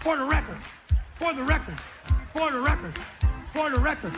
For the record, for the record, for the record, for the record.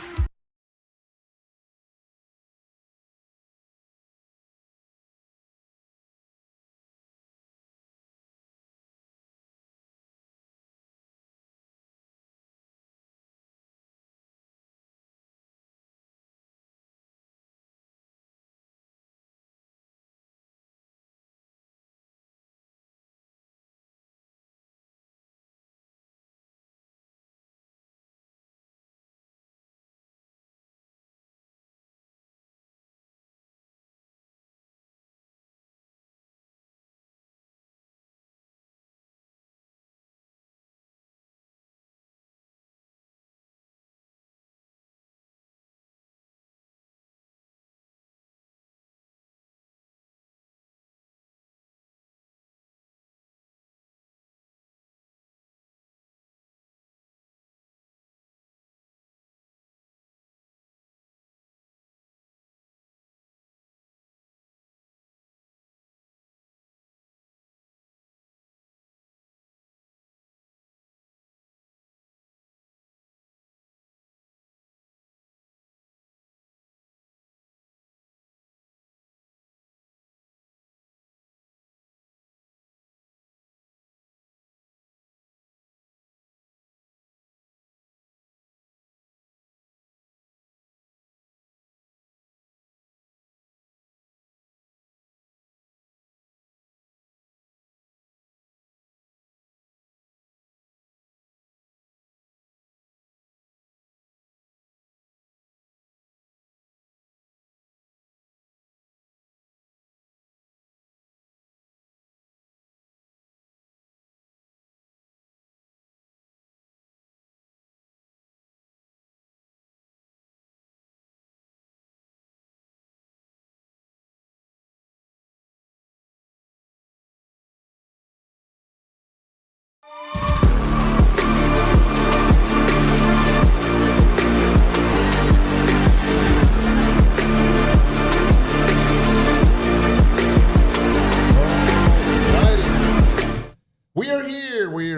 We are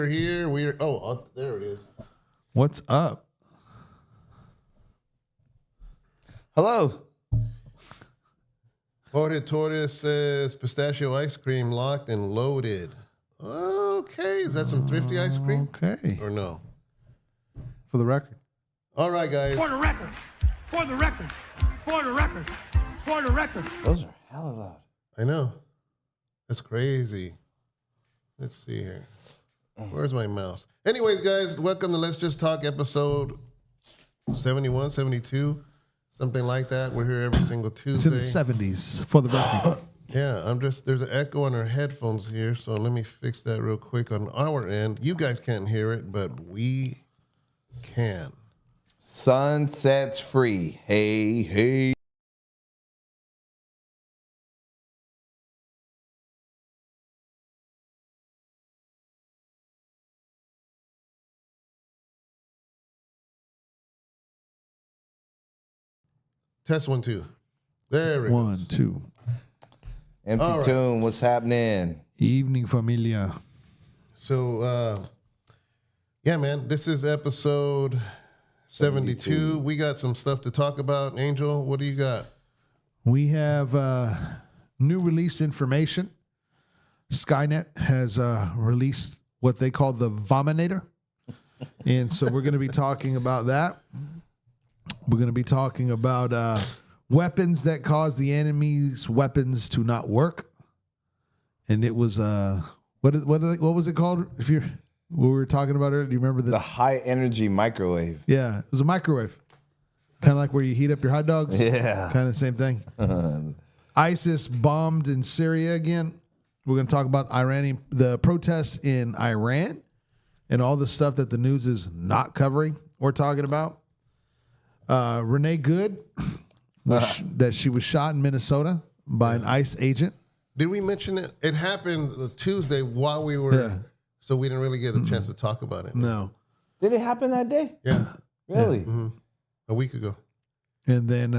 here. Oh, there it is. What's up? Hello. Loaded Tortoise says pistachio ice cream locked and loaded. Okay, is that some thrifty ice cream? Okay. Or no? For the record. All right, guys. For the record, for the record, for the record, for the record. Those are hella loud. I know. That's crazy. Let's see here. Where's my mouse? Anyways, guys, welcome to Let's Just Talk episode 71, 72, something like that. We're here every single It's in Tuesday. the 70s for the record. Yeah, there's an echo on our headphones here, so let me fix that real quick on our end. You guys can't hear it, but we can. Sun sets free. Hey, hey. Test 1, 2. There it One, goes. two. Empty All right. tune. What's happening? Evening, Familia. So, yeah, man, this is episode 72. We got some stuff to talk about. Angel, what do you got? We have new release information. Skynet has released what they call the Vominator. And so we're going to be talking about that. We're going to be talking about weapons that cause the enemy's weapons to not work. And it was what was it called? What we were talking about earlier, do you remember The high energy microwave. Yeah, it was a microwave. Kind of like where you heat up your hot dogs. Yeah. Kind of same thing. ISIS bombed in Syria again. We're going to talk about the protests in Iran and all the stuff that the news is not covering or talking about. Renee Good, that she was shot in Minnesota by an ICE agent. Did we mention it? It happened Tuesday while we were, so we didn't really get a chance to talk about it. No. Did it happen that day? Yeah. Really? Mm-hmm. A week ago. And then,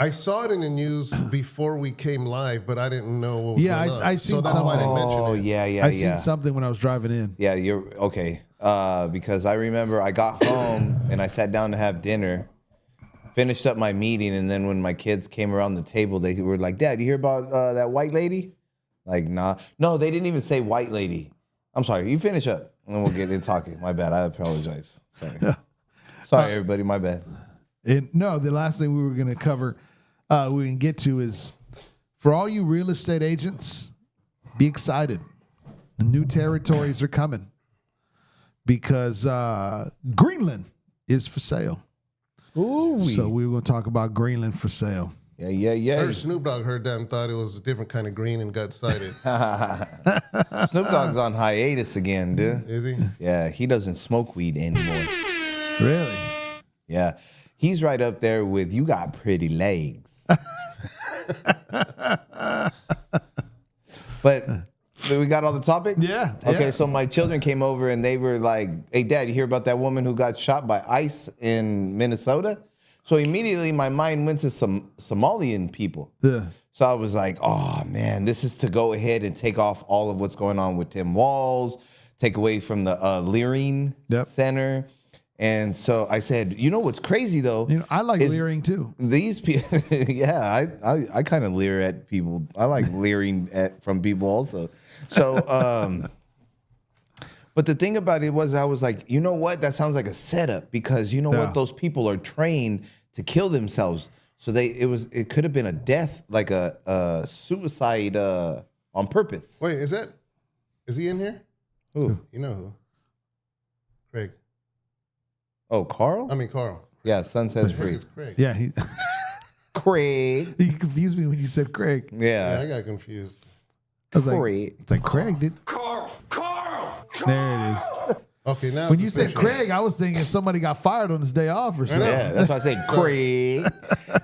I saw it in the news before we came live, but I didn't know what was going on. I seen so that's why I didn't mention Oh, it. yeah. I seen something when I was driving in. Yeah, you're okay. because I remember I got home and I sat down to have dinner, finished up my meeting, and then when my kids came around the table, they were like, "Dad, you hear about that white lady?" Like, nah. No, they didn't even say white lady. I'm sorry. You finish up, and we'll get in talking. My bad. I apologize. Sorry. Sorry, everybody. My bad. No, the last thing we were going to cover, we can get to is for all you real estate agents, be excited. The new territories are coming because Greenland is for sale. Ooh. So we were going to talk about Greenland for sale. Yeah. I heard Snoop Dogg heard that and thought it was a different kind of green and got excited. Snoop Dogg's on hiatus again, dude. Is he? Yeah, he doesn't smoke weed anymore. Really? Yeah. He's right up there with "You Got Pretty Legs." But we got all the topics? Yeah. Okay, yeah. so my children came over and they were like, "Hey, Dad, you hear about that woman who got shot by ICE in Minnesota?" So immediately my mind went to some Somalian people. Yeah. So I was like, "Oh, man, this is to go ahead and take off all of what's going on with Tim Walz, take away from the Leering Center." And so I said, "You know what's crazy, though? You know, I like leering, too. These people," yeah, I kind of leer at people. I like leering from people also. So, but the thing about it was, I was like, you know what? That sounds like a setup because you know what? Those people are trained to kill themselves. So it could have been a death, like a suicide on purpose. Wait, is he in here? Who? You know who? Craig. Oh, Carl? I mean, Carl. Yeah, Sun Says Free. It's Craig. Yeah. Craig. You confused me when you said Craig. Yeah, Yeah. I got confused. I was like, Craig. it's like Craig did. Carl! There it is. Okay, now When you said Craig, I was thinking somebody got fired on his day off or something. Yeah, that's why I said Craig.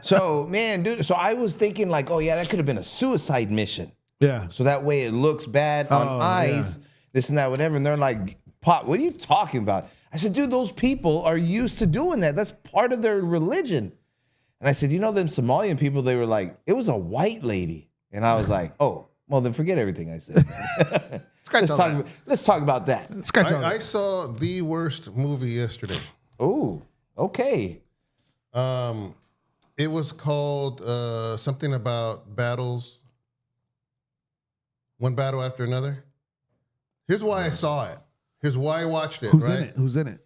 So, man, dude, so I was thinking like, oh, yeah, that could have been a suicide mission. Yeah. So that way it looks bad on ice, this and that, whatever. And they're like, "Pop, what are you talking about?" I said, "Dude, those people are used to doing that. That's part of their religion." And I said, "You know, them Somalian people, they were like, it was a white lady." And I was like, "Oh, well, then forget everything I said." Let's talk about that. Scratch on I that. saw the worst movie yesterday. Ooh, okay. It was called something about battles, one battle after another. Here's why I saw it. Here's why I watched it. Who's right? in it? Who's in it?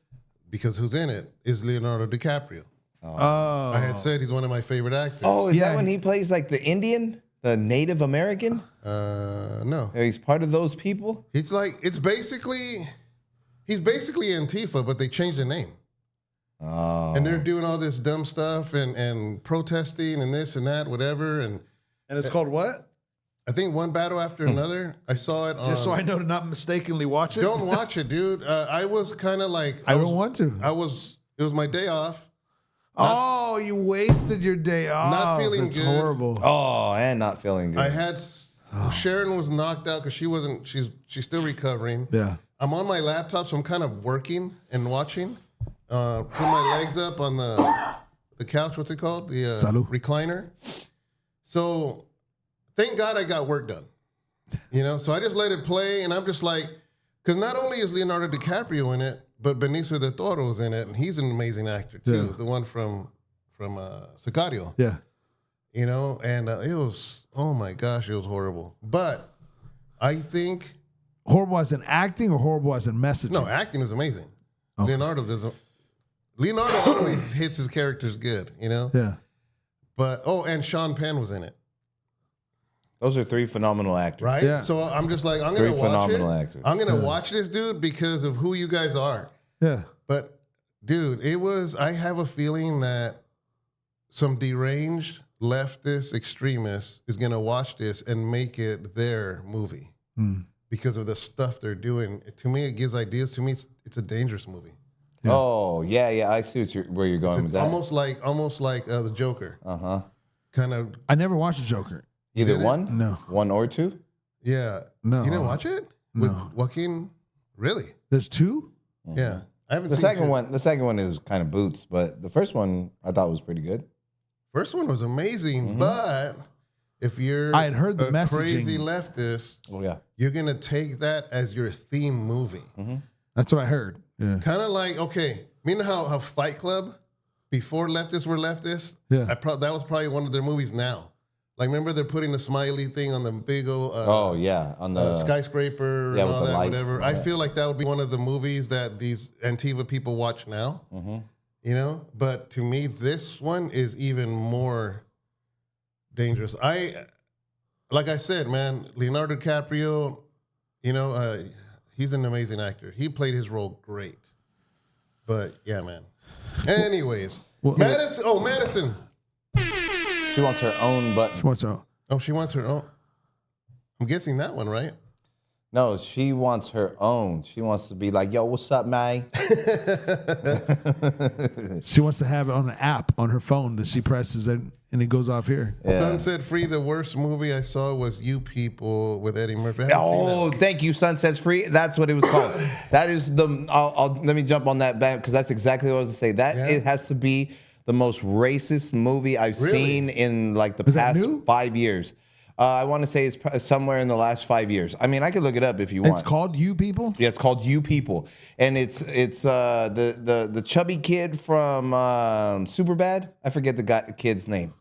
Because who's in it is Leonardo DiCaprio. Oh. I had said he's one of my favorite actors. Oh, is Yeah. that when he plays like the Indian, the Native American? No. He's part of those people? He's basically Antifa, but they changed the name. Oh. And they're doing all this dumb stuff and protesting and this and that, whatever. And it's called what? I think one battle after another. I saw it on. Just so I know to not mistakenly watch it. Don't watch it, dude. I was kind of like. I don't want to. It was my day off. Oh, you wasted your day off. Not feeling That's good. horrible. Oh, and not feeling good. I had Sharon was knocked out because she wasn't. She's still recovering. Yeah. I'm on my laptop, so I'm kind of working and watching. Put my legs up on the couch. What's it called? The Salud. recliner. So, thank God I got work done. You know, so I just let it play, and I'm just like, because not only is Leonardo DiCaprio in it, but Benicio del Toro is in it, and he's an amazing actor too. Yeah. The one from Sicario. Yeah. You know, and it was, oh my gosh, it was horrible. But I think Horrible as in acting or horrible as in messaging? no, acting is amazing. Okay. Leonardo always hits his characters good, you know. Yeah. But and Sean Penn was in it, Those are three phenomenal actors. right? Yeah. So I'm just like, I'm Three gonna watch phenomenal it. actors. I'm gonna watch this dude because of who you guys are. Yeah. But dude, I have a feeling that some deranged leftist extremist is gonna watch this and make it their movie because of the stuff they're doing. To me, it gives ideas. To me, it's a dangerous movie. Yeah. Oh, yeah. I see where you're going with that. Almost like the Joker. Uh-huh. Kind of. I never watched the Joker. Either Did it? one? No. One or two? Yeah. No. You didn't watch it? No. With Joaquin? Really? There's two? Yeah. I haven't The seen second two. one, the second one is kind of boots, but the first one I thought was pretty good. First one was amazing, but if you're I had heard the a crazy messaging. leftist, Oh yeah. you're gonna take that as your theme movie. That's what I heard. Yeah. Kind of like, okay, you know how Fight Club, before leftists were leftists? Yeah. That was probably one of their movies now. Like, remember they're putting the smiley thing on the big old on the skyscraper yeah, and with all the that, lights, whatever. yeah. I feel like that would be one of the movies that these Antifa people watch now. You know? But to me, this one is even more dangerous. Like I said, man, Leonardo DiCaprio, you know, he's an amazing actor. He played his role great. But yeah, man. Anyways, Madison. She wants her own button. She wants her own. Oh, she wants her own. I'm guessing that one, right? No, she wants her own. She wants to be like, yo, what's up, man? She wants to have it on an app on her phone that she presses and it goes off here. Yeah. Sunset Free, the worst movie I saw was You People with Eddie Murphy. I haven't seen that Oh, one. thank you, Sunset's Free. That's what it was called. That is let me jump on that back because that's exactly what I was going to say. That it has to be the most racist movie I've seen in like the past 5 years. I want to say it's somewhere in the last 5 years. I mean, I could look it up if you want. It's called You People? Yeah, it's called You People, and it's the chubby kid from Superbad. I forget the kid's name.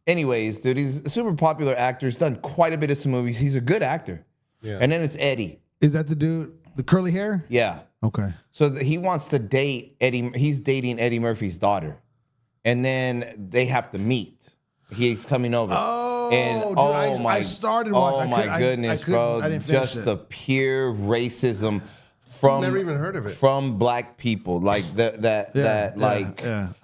Anyways, dude, he's a super popular actor. He's done quite a bit of some movies. He's a good actor. Yeah. And then it's Eddie. Is that the dude, the curly hair? Yeah. Okay. So he wants to date Eddie. He's dating Eddie Murphy's daughter, and then they have to meet. He's coming over. Oh, and dude, I started watching. Oh my goodness, bro! I didn't finish Just the pure racism from I've never even heard of it. From black people, like I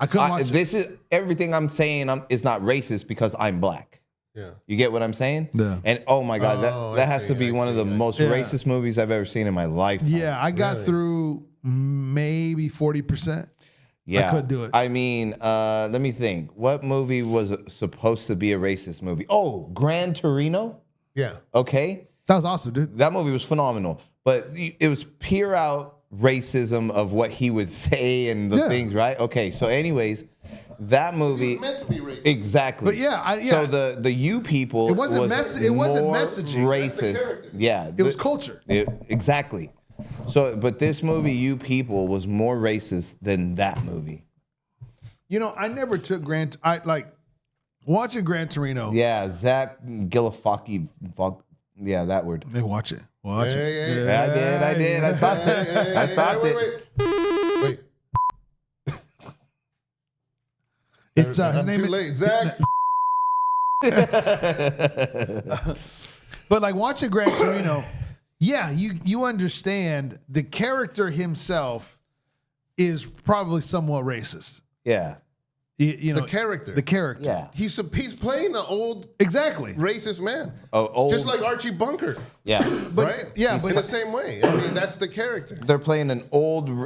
couldn't watch this is everything I'm saying. Is not racist because I'm black. Yeah. You get what I'm saying? Yeah. And oh my god, that has to be one of the most Yeah. racist movies I've ever seen in my lifetime. Yeah, I got through maybe 40%. Yeah, I couldn't do it. I mean, let me think. What movie was supposed to be a racist movie? Oh, Gran Torino. Yeah. Okay. That was awesome, dude. That movie was phenomenal, but it was pure out racism of what he would say and the things, right? Okay, so anyways, that movie meant to be racist. Exactly. But yeah. So the You People It wasn't was it wasn't more messaging. racist. Yeah, It was culture. Exactly. So, but this movie, You People, was more racist than that movie. You know, I never took watching Gran Torino. Yeah, Zach Galifianakis. Yeah, that word. Hey, watch it. Watch it. Yeah, I did. I stopped it. I stopped it. Wait. It's his I'm name too late, Zach. But like watching Gran Torino, yeah, you understand the character himself is probably somewhat racist. Yeah. You know, The character. Yeah. He's playing an old Exactly. racist man. Old, Just like Archie Bunker. Yeah. Right? yeah, He's but- in the same way. I mean, that's the character. They're playing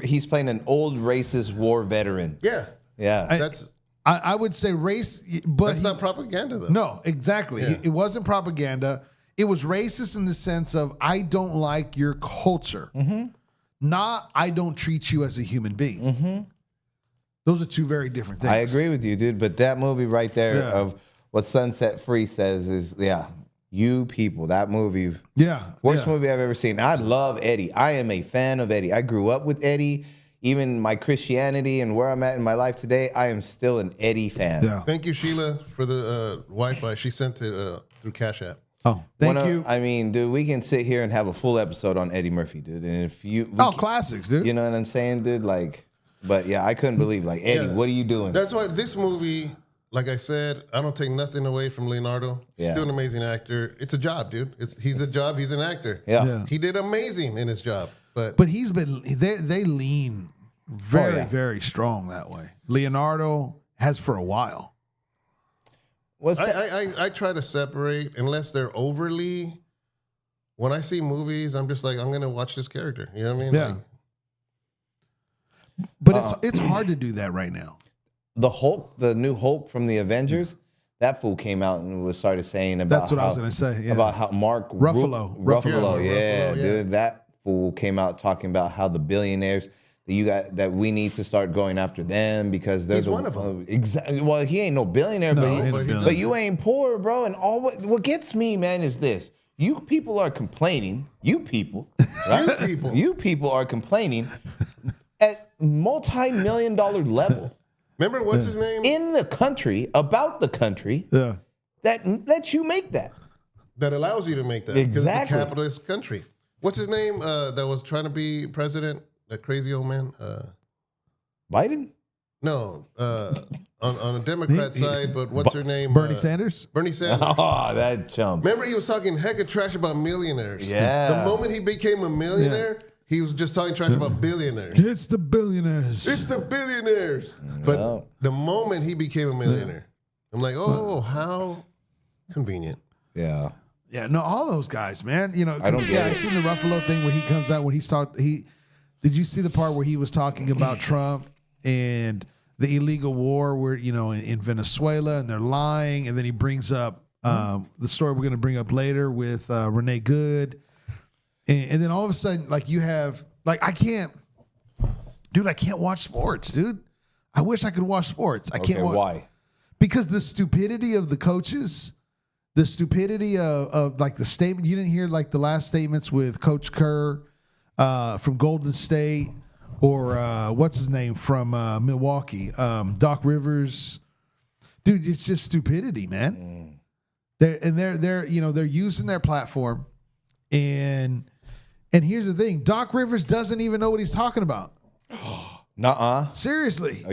he's playing an old racist war veteran. Yeah. Yeah. That's I would say race, but that's not propaganda though. no, exactly. Yeah. It wasn't propaganda. It was racist in the sense of I don't like your culture, not I don't treat you as a human being. Those are two very different things. I agree with you, dude. But that movie right there Yeah. of what Sunset Free says is, You People. That movie. Yeah, Worst yeah. movie I've ever seen. I love Eddie. I am a fan of Eddie. I grew up with Eddie. Even my Christianity and where I'm at in my life today, I am still an Eddie fan. Yeah. Thank you, Sheila, for the Wi-Fi. She sent it through Cash App. Oh, thank you. I mean, dude, we can sit here and have a full episode on Eddie Murphy, dude. And if Classics, dude. you know what I'm saying, dude? Like, but yeah, I couldn't believe, like, Eddie, Yeah. what are you doing? That's why this movie, like I said, I don't take nothing away from Leonardo. He's Yeah. still an amazing actor. It's a job, dude. He's a job. He's an actor. Yeah. He did amazing in his job. But But they lean very, very strong that way. Leonardo has for a while. What's that? I try to separate unless they're overly. When I see movies, I'm just like, I'm gonna watch this character. You know what I mean? Yeah. Like, But it's hard to do that right now. The Hulk, the new Hulk from the Avengers, that fool came out and started saying about That's what I was gonna say. Yeah. about how Mark Ruffalo. Ruffalo, Yeah, yeah, Ruffalo, dude, that fool came out talking about how the billionaires that we need to start going after them because they're He's one of them. Exactly. Well, he ain't no billionaire, No, but, he ain't a but he's billionaire. but you ain't poor, bro. And all what gets me, man, is this: You people are complaining. You people, right? You people are complaining at multi-million-dollar level Remember what's his name? in the country, about the country, Yeah. that lets you make that. That allows you to make that. Because Exactly. it's a capitalist country. What's his name that was trying to be president? That crazy old man? Biden? No, on the Democrat side, but what's her name? Bernie Sanders? Bernie Sanders. Oh, that chump. Remember he was talking hecka trash about millionaires. Yeah. The moment he became a millionaire, he was just talking trash about billionaires. It's the billionaires. It's the billionaires. But Yeah. the moment he became a millionaire, I'm like, oh, how convenient. Yeah. Yeah, no, all those guys, man. You know, I don't get I it. seen the Ruffalo thing where he comes out when he's talked. Did you see the part where he was talking about Trump and the illegal war where in Venezuela and they're lying, and then he brings up the story we're going to bring up later with Renee Good, and then all of a sudden, like you have I can't watch sports, dude. I wish I could watch sports. I can't. Why? Because the stupidity of the coaches, the stupidity of like the statement. You didn't hear like the last statements with Coach Kerr from Golden State, or what's his name from Milwaukee, Doc Rivers. Dude, it's just stupidity, man. They're using their platform, and here's the thing: Doc Rivers doesn't even know what he's talking about. Nuh-uh. Seriously.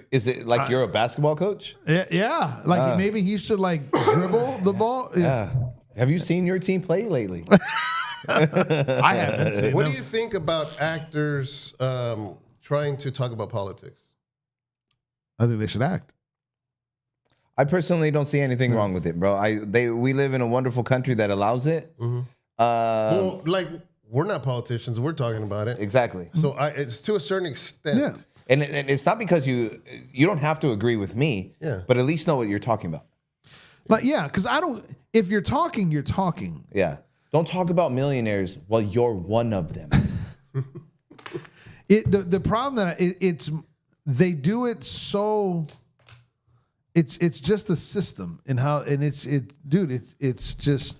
Is it like you're a basketball coach? Yeah. Like maybe he should like dribble the ball. Yeah. Have you seen your team play lately? I haven't seen What them. do you think about actors trying to talk about politics? I think they should act. I personally don't see anything wrong with it, bro. We live in a wonderful country that allows it. Well, like, we're not politicians. We're talking about it. Exactly. So it's to a certain extent. Yeah. And it's not because you don't have to agree with me, Yeah. but at least know what you're talking about. Like, yeah, because if you're talking, you're talking. Yeah. Don't talk about millionaires while you're one of them. The problem that they do it so it's just the system and how it's just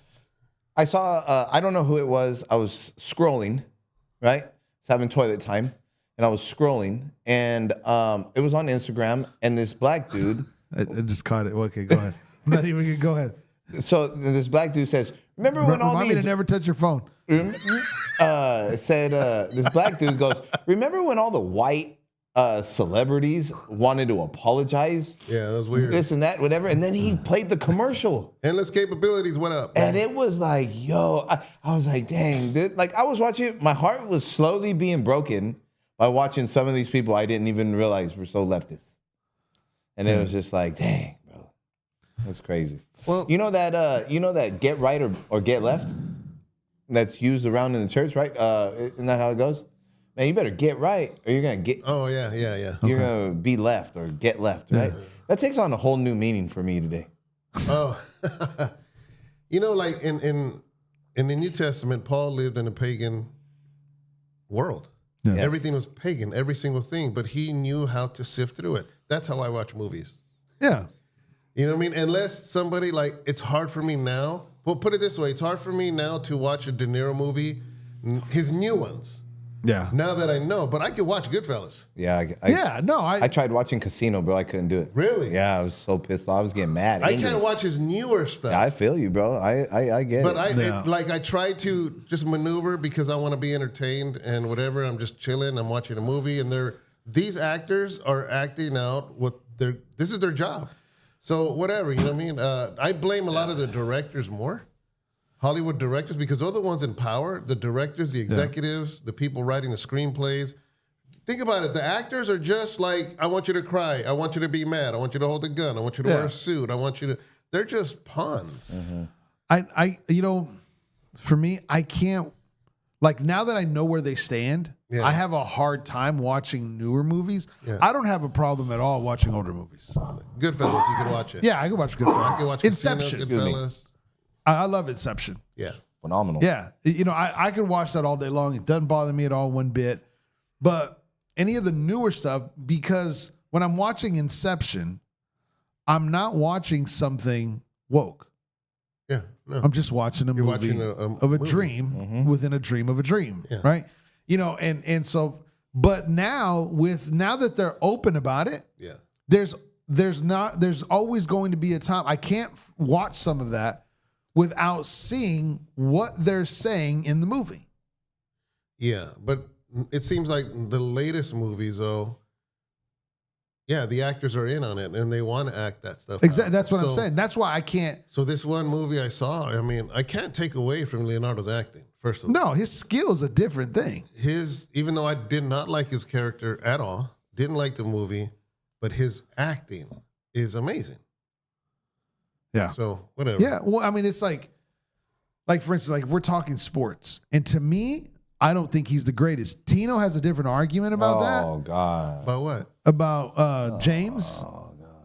I saw, I don't know who it was. I was scrolling, right? I was having toilet time, and I was scrolling, and it was on Instagram, and this black dude. I just caught it. Okay, go ahead. I'm not even gonna go ahead. So this black dude says, "Remember when all Remind me these?" to never touch your phone. This black dude goes, "Remember when all the white celebrities wanted to apologize? Yeah, that was weird. This and that, whatever." And then he played the commercial. Endless capabilities. What up? And it was like, yo, I was like, dang, dude. Like, I was watching, my heart was slowly being broken by watching some of these people I didn't even realize were so leftist. And it was just like, dang, bro. That's crazy. Well, You know that get right or get left that's used around in the church, right? Isn't that how it goes? Man, you better get right or you're going to get, oh, yeah. you're going to be left or get left, right? That takes on a whole new meaning for me today. Oh, like in the New Testament, Paul lived in a pagan world. Yeah. Yes. Everything was pagan, every single thing, but he knew how to sift through it. That's how I watch movies. Yeah. You know what I mean? Unless somebody it's hard for me now. Well, put it this way: it's hard for me now to watch a De Niro movie, his new ones. Yeah. Now that I know, but I could watch Goodfellas. Yeah. I I tried watching Casino, bro. I couldn't do it. Really? Yeah, I was so pissed off. I was getting mad. I angry. can't watch his newer stuff. I feel you, bro. I get But it. I try to just maneuver because I want to be entertained and whatever. I'm just chilling. I'm watching a movie, and these actors are acting out this is their job. So whatever, you know what I mean. I blame a lot of the directors more, Hollywood directors, because they're the ones in power. The directors, the executives, the people writing the screenplays. Think about it. The actors are just like, I want you to cry. I want you to be mad. I want you to hold a gun. I want you to wear a suit. I want you to. They're just pawns. For me, I can't, like, now that I know where they stand, Yeah. I have a hard time watching newer movies. Yeah. I don't have a problem at all watching older movies. Goodfellas, you can watch it. Yeah, I can watch I Goodfellas. can watch Inception. Casino, Goodfellas. I love Inception. Yeah. Phenomenal. Yeah. I could watch that all day long. It doesn't bother me at all one bit. But any of the newer stuff, because when I'm watching Inception, I'm not watching something woke. Yeah. No. I'm just watching a movie watching a of a movie. dream within a dream of a dream, right? You know, and so, but now that they're open about it, Yeah. there's always going to be a time I can't watch some of that without seeing what they're saying in the movie. Yeah, but it seems like the latest movies, though, yeah, the actors are in on it and they want to act that stuff. Exactly, out. that's what I'm saying. That's why I can't. So this one movie I saw, I mean, I can't take away from Leonardo's acting. First of all, No, his skill's a different thing. even though I did not like his character at all, didn't like the movie, but his acting is amazing. Yeah. So whatever. Yeah. Well, I mean, it's like for instance, like if we're talking sports, and to me, I don't think he's the greatest. Tino has a different argument about that. Oh God. About what? About James,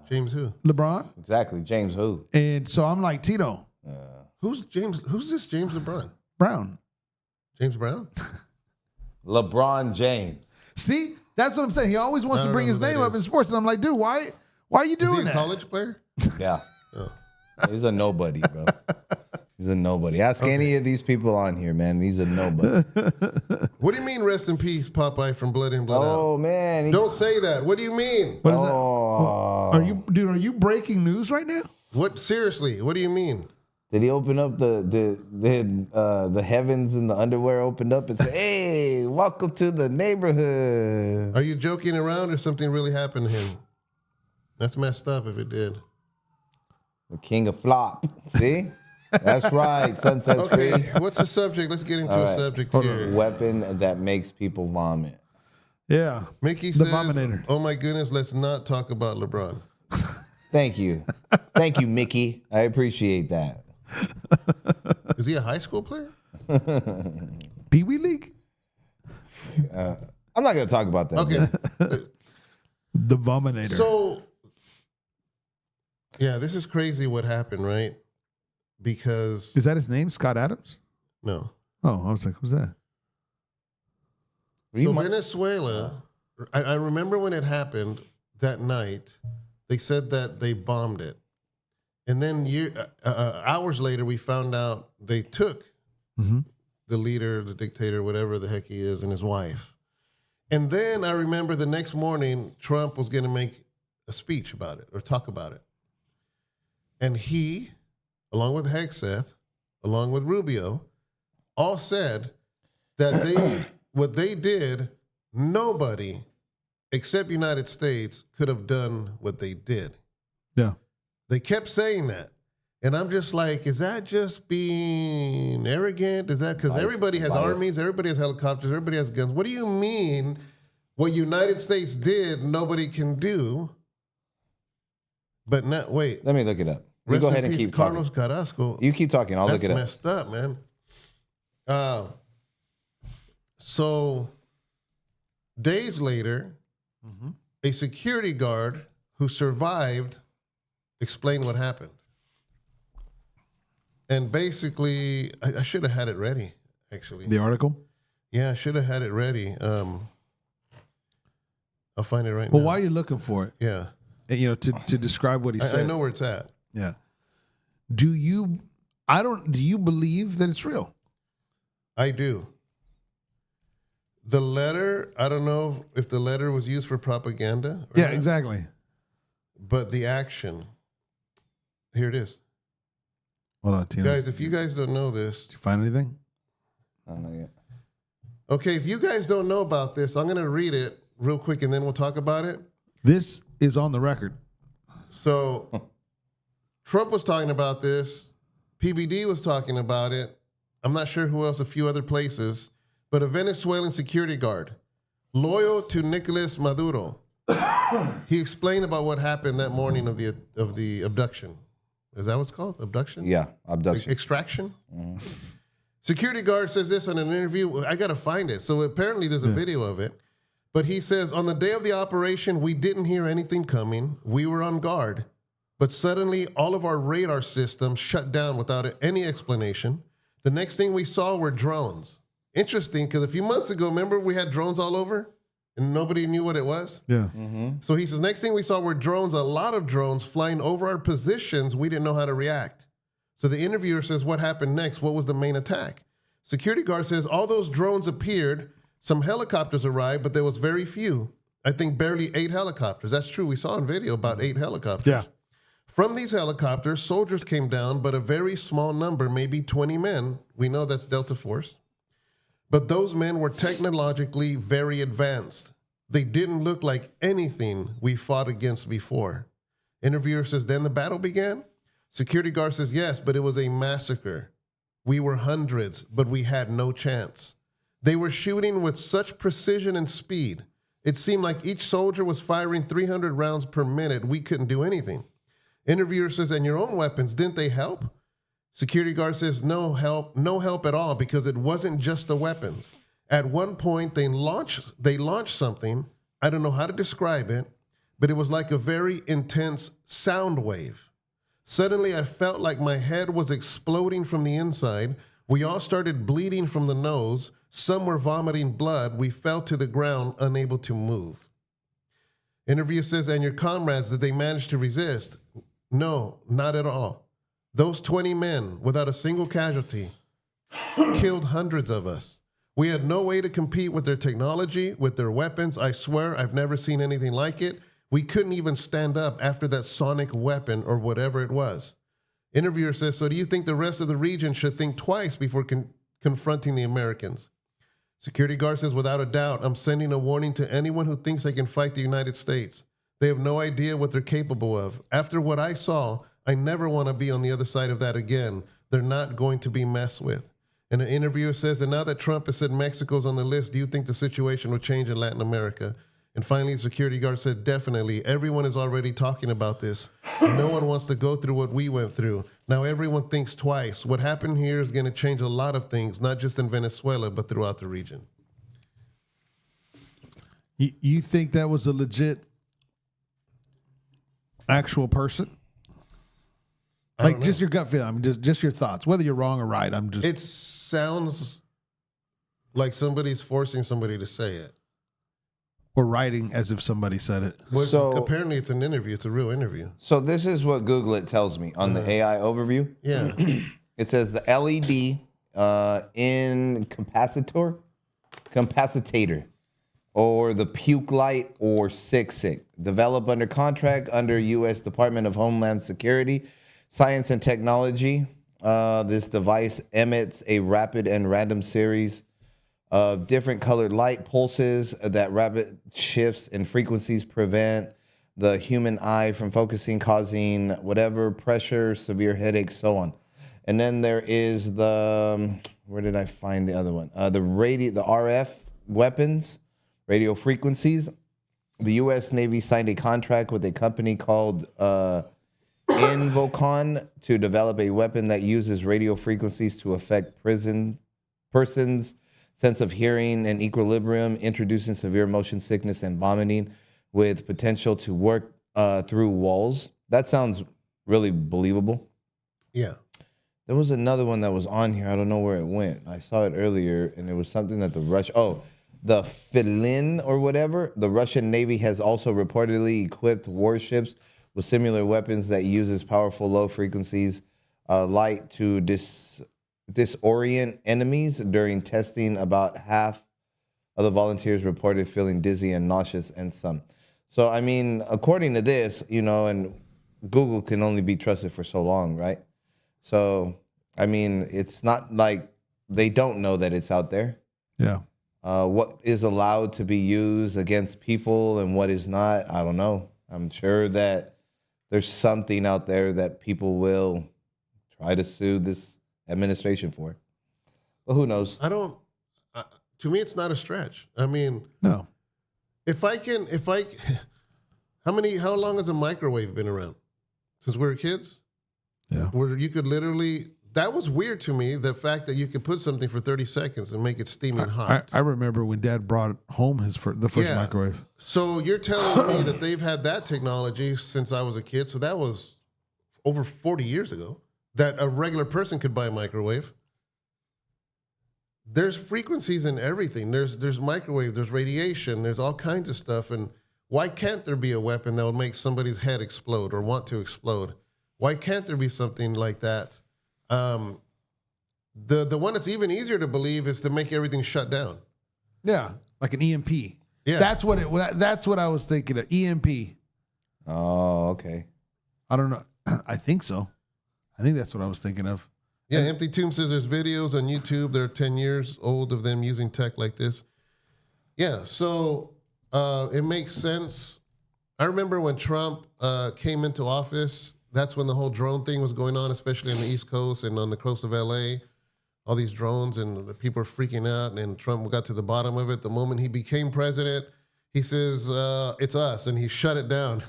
James who? LeBron. Exactly. James who? And so I'm like, Tino Who's James? Who's this James LeBron? Brown. James Brown? LeBron James. See, that's what I'm saying. He always wants I to don't bring know his who that name up is. in sports. And I'm like, dude, why are you Is he doing a that? college player? Yeah. Oh. He's a nobody, bro. He's a nobody. Ask any of these people on here, man. He's a nobody. What do you mean, rest in peace, Popeye from Blood In, Blood Out? Oh man. Don't say that. What do you mean? What is that? Oh. Are you breaking news right now? What seriously? What do you mean? Did he open up the heavens and the underwear opened up and say, "Hey, welcome to the neighborhood"? Are you joking around or something really happened to him? That's messed up if it did. The king of flop. See? That's right. Sunset Okay, Free. what's the subject? Let's get into All a right. subject Hold here. Weapon that makes people vomit. Yeah. Mickey The says, Vominator. "Oh my goodness, let's not talk about LeBron." Thank you. Thank you, Mickey. I appreciate that. Is he a high school player? Pee Wee League? I'm not going to talk about that. Okay. The Vominator. So, yeah, this is crazy what happened, right? Because, Is that his name? Scott Adams? no. Oh, I was like, who's that? So Venezuela, I remember when it happened that night, they said that they bombed it. And then hours later, we found out they took the leader, the dictator, whatever the heck he is, and his wife. And then I remember the next morning, Trump was going to make a speech about it or talk about it. And he, along with Hegseth, along with Rubio, all said that what they did, nobody except United States could have done what they did. Yeah. They kept saying that. And I'm just like, is that just being arrogant? Is that because everybody has armies, everybody has helicopters, everybody has guns? What do you mean what United States did, nobody can do? But not, wait. Let me look it up. You Rest go in ahead and peace, keep Carlos talking. Carrasco. You keep talking. I'll That's look it up. messed up, man. So days later, a security guard who survived explained what happened. And basically, I should have had it ready, actually. The article? Yeah, I should have had it ready. I'll find it right Well, now. why are you looking for it? Yeah. And, you know, to describe what he said. I know where it's at. Yeah. Do you believe that it's real? I do. The letter, I don't know if the letter was used for propaganda. or Yeah, not, exactly. But the action, here it is. Hold on, Tina. Guys, if you guys don't know this, Did you find anything? I don't know yet. okay, if you guys don't know about this, I'm going to read it real quick and then we'll talk about it. This is on the record. So Trump was talking about this. PBD was talking about it. I'm not sure who else, a few other places, but a Venezuelan security guard, loyal to Nicolas Maduro. He explained about what happened that morning of the abduction. Is that what's called? Abduction? Yeah, abduction. Extraction? Security guard says this in an interview. I got to find it. So apparently there's a video of it. But he says, on the day of the operation, we didn't hear anything coming. We were on guard. But suddenly, all of our radar systems shut down without any explanation. The next thing we saw were drones. Interesting, because a few months ago, remember we had drones all over? And nobody knew what it was? Yeah. So he says, next thing we saw were drones, a lot of drones flying over our positions. We didn't know how to react. So the interviewer says, what happened next? What was the main attack? Security guard says, all those drones appeared. Some helicopters arrived, but there was very few. I think barely 8 helicopters. That's true. We saw on video about 8 helicopters. Yeah. From these helicopters, soldiers came down, but a very small number, maybe 20 men. We know that's Delta Force. But those men were technologically very advanced. They didn't look like anything we fought against before. Interviewer says, then the battle began? Security guard says, yes, but it was a massacre. We were hundreds, but we had no chance. They were shooting with such precision and speed. It seemed like each soldier was firing 300 rounds per minute. We couldn't do anything. Interviewer says, and your own weapons, didn't they help? Security guard says, no help at all, because it wasn't just the weapons. At one point, they launched something. I don't know how to describe it, but it was like a very intense sound wave. Suddenly, I felt like my head was exploding from the inside. We all started bleeding from the nose. Some were vomiting blood. We fell to the ground, unable to move. Interviewer says, and your comrades, did they manage to resist? No, not at all. Those 20 men, without a single casualty, killed hundreds of us. We had no way to compete with their technology, with their weapons. I swear I've never seen anything like it. We couldn't even stand up after that sonic weapon or whatever it was. Interviewer says, so do you think the rest of the region should think twice before confronting the Americans? Security guard says, without a doubt, I'm sending a warning to anyone who thinks they can fight the United States. They have no idea what they're capable of. After what I saw, I never want to be on the other side of that again. They're not going to be messed with. And an interviewer says that now that Trump has said Mexico's on the list, do you think the situation will change in Latin America? And finally, the security guard said, definitely. Everyone is already talking about this. No one wants to go through what we went through. Now everyone thinks twice. What happened here is going to change a lot of things, not just in Venezuela, but throughout the region. You think that was a legit actual person? Like just your gut feeling. I mean, just your thoughts, whether you're wrong or right. It sounds like somebody's forcing somebody to say it. Or writing as if somebody said it. Well, So- apparently it's an interview. It's a real interview. So this is what Google it tells me on the AI overview. Yeah. It says the LED incapacitator, or the puke light, or SIG, developed under contract under U.S. Department of Homeland Security, Science and Technology. This device emits a rapid and random series of different colored light pulses that rapid shifts in frequencies prevent the human eye from focusing, causing whatever pressure, severe headaches, so on. And then there is the, where did I find the other one? The RF weapons, radio frequencies. The U.S. Navy signed a contract with a company called Invocon to develop a weapon that uses radio frequencies to affect persons' sense of hearing and equilibrium, introducing severe motion sickness and vomiting with potential to work through walls. That sounds really believable. Yeah. There was another one that was on here. I don't know where it went. I saw it earlier, and it was something that the Filin or whatever. The Russian Navy has also reportedly equipped warships with similar weapons that uses powerful low frequencies light to disorient enemies. During testing, about half of the volunteers reported feeling dizzy and nauseous, and some. So, I mean, according to this, and Google can only be trusted for so long, right? So, I mean, it's not like they don't know that it's out there. Yeah. What is allowed to be used against people and what is not, I don't know. I'm sure that there's something out there that people will try to sue this administration for. But who knows? To me, it's not a stretch. I mean, No. how long has a microwave been around? Since we were kids? Yeah. Where you could literally, that was weird to me, the fact that you could put something for 30 seconds and make it steaming hot. I remember when Dad brought home the first microwave. So you're telling me that they've had that technology since I was a kid. So that was over 40 years ago, that a regular person could buy a microwave. There's frequencies in everything. There's microwave, there's radiation, there's all kinds of stuff. And why can't there be a weapon that would make somebody's head explode or want to explode? Why can't there be something like that The one that's even easier to believe is to make everything shut down. Yeah, like an EMP. Yeah. That's what I was thinking of. EMP. Oh, okay. I don't know. I think so. I think that's what I was thinking of. Yeah, Empty Tomb says there's videos on YouTube. They're 10 years old of them using tech like this. Yeah, so it makes sense. I remember when Trump came into office, that's when the whole drone thing was going on, especially on the East Coast and on the coast of LA. All these drones, and the people are freaking out, and Trump got to the bottom of it. The moment he became president, he says, it's us, and he shut it down.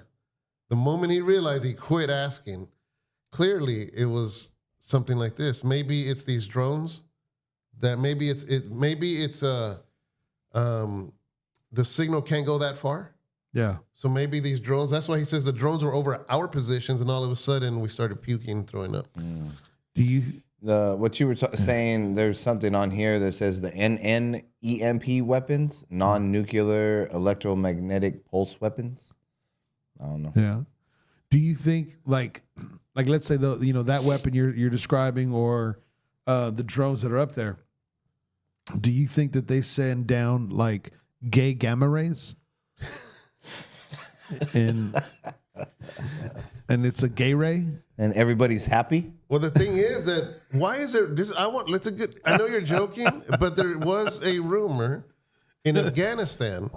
The moment he realized, he quit asking. Clearly, it was something like this. Maybe it's these drones. That maybe it's the signal can't go that far. Yeah. So maybe these drones. That's why he says the drones were over our positions, and all of a sudden we started puking, and throwing up. Do you? What you were saying, there's something on here that says the NNEMP weapons, non-nuclear electromagnetic pulse weapons. I don't know. Yeah. Do you think like let's say that weapon you're describing, or the drones that are up there? Do you think that they send down like gay gamma rays? and it's a gay ray, And everybody's happy? Well, the thing is that why is there this? I know you're joking, but there was a rumor in Afghanistan,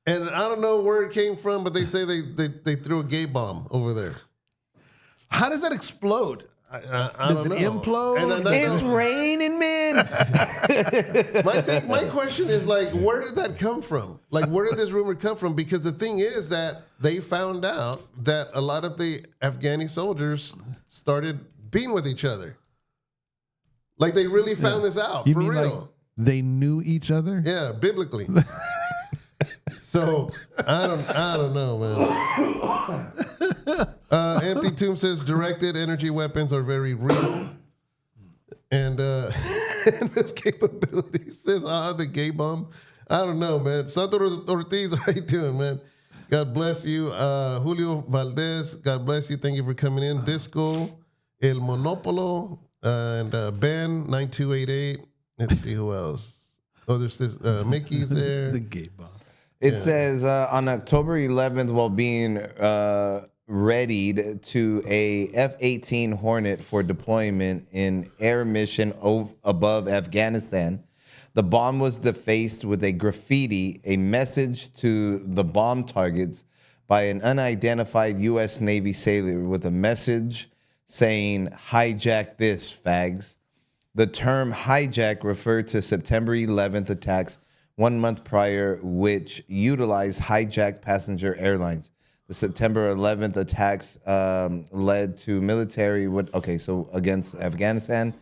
and I don't know where it came from, but they say they threw a gay bomb over there. how does that explode? I Does don't it know. implode? And It's raining men. my question is like, where did that come from? Like, where did this rumor come from? Because the thing is that they found out that a lot of the Afghani soldiers started being with each other. Like, they really found this out. You for mean real. like they knew each other? Yeah, biblically. So I don't know, man. Empty Tomb says directed energy weapons are very real, and this capability says the gay bomb. I don't know, man. Santo Ortiz, how you doing, man? God bless you. Julio Valdez, God bless you. Thank you for coming in. Disco, El Monopolo, and Ben 9288. Let's see who else. Oh, there's this Mickey's there. The gay bomb. It says on October 11th, while being readied to a F-18 Hornet for deployment in air mission above Afghanistan, the bomb was defaced with a graffiti, a message to the bomb targets by an unidentified U.S. Navy sailor with a message saying, "Hijack this, fags." The term hijack referred to September 11th attacks 1 month prior, which utilized hijacked passenger airlines. The September 11th attacks led to military against Afghanistan.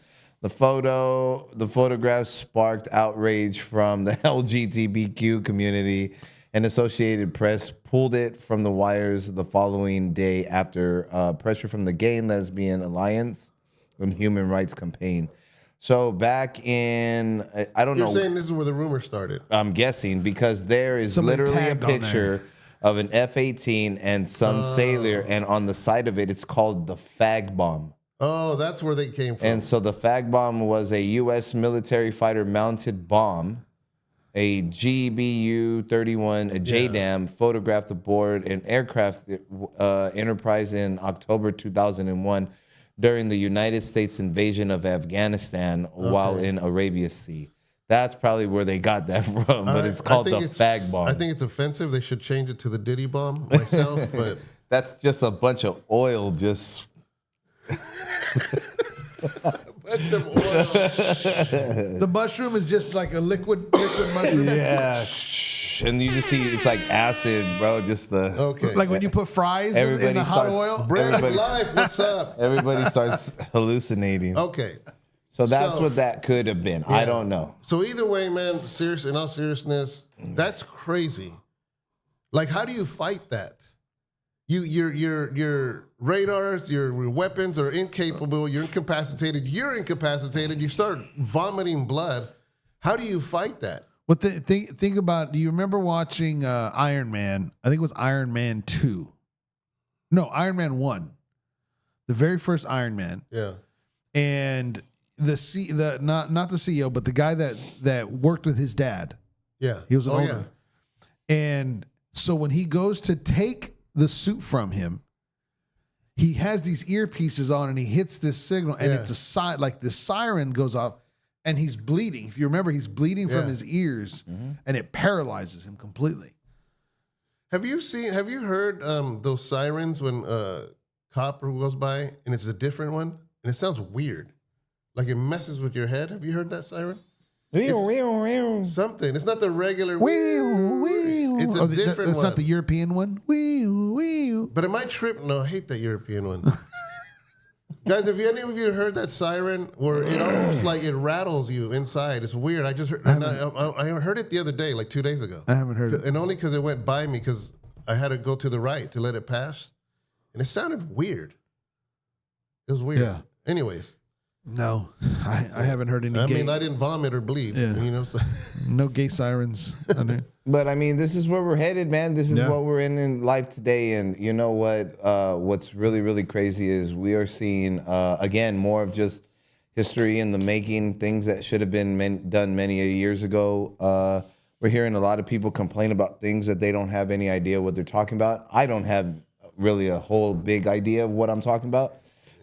The photographs sparked outrage from the LGBTQ community, and Associated Press pulled it from the wires the following day after pressure from the Gay and Lesbian Alliance and Human Rights Campaign. So back in, I don't know. You're saying this is where the rumor started. I'm guessing because there is Somebody literally a tagged on picture of an F-18 and some sailor, and on the side of it, it's called the fag bomb. Oh, that's where they came from. And so the fag bomb was a U.S. military fighter mounted bomb, a GBU-31, a JDAM, photographed aboard an aircraft enterprise in October 2001 during the United States invasion of Afghanistan while in Arabia Sea. That's probably where they got that from, but it's called the fag bomb. I think it's offensive. They should change it to the Diddy bomb myself, but That's just a bunch of oil just... The mushroom is just like a liquid mushroom. Yeah. And you just see it's like acid, bro. Just the... okay. Like when you put fries in the hot oil. Bread of everybody- life, what's up? Everybody starts hallucinating. Okay. So that's So- what that could have been. I don't know. So either way, man, in all seriousness, that's crazy. Like, how do you fight that? Your radars, your weapons are incapable. You're incapacitated. You start vomiting blood. How do you fight that? What think about? Do you remember watching Iron Man? I think it was Iron Man 2. No, Iron Man 1. the very first Iron Man, Yeah. and not the CEO, but the guy that worked with his dad. Yeah. He was an older. Yeah. And so when he goes to take the suit from him, he has these earpieces on and he hits this signal and it's a like the siren goes off and he's bleeding. If you remember, he's bleeding from his ears and it paralyzes him completely. Have you heard those sirens when a cop goes by and it's a different one and it sounds weird? Like it messes with your head. Have you heard that siren? Something. It's not the regular. It's a different That's one. not the European one. But it might trip. No, I hate that European one. Guys, have any of you heard that siren where it almost like it rattles you inside? It's weird. I just heard. I heard it the other day, like 2 days ago. I haven't heard it. And only because it went by me because I had to go to the right to let it pass, and it sounded weird. It was weird. Yeah. Anyways. No, I haven't heard any. I mean, I didn't vomit or bleed. Yeah. You know, so. No gay sirens. But I mean, this is where we're headed, man. This is what we're in life today. And you know what? What's really, really crazy is we are seeing, again, more of just history in the making, things that should have been done many years ago. We're hearing a lot of people complain about things that they don't have any idea what they're talking about. I don't have really a whole big idea of what I'm talking about.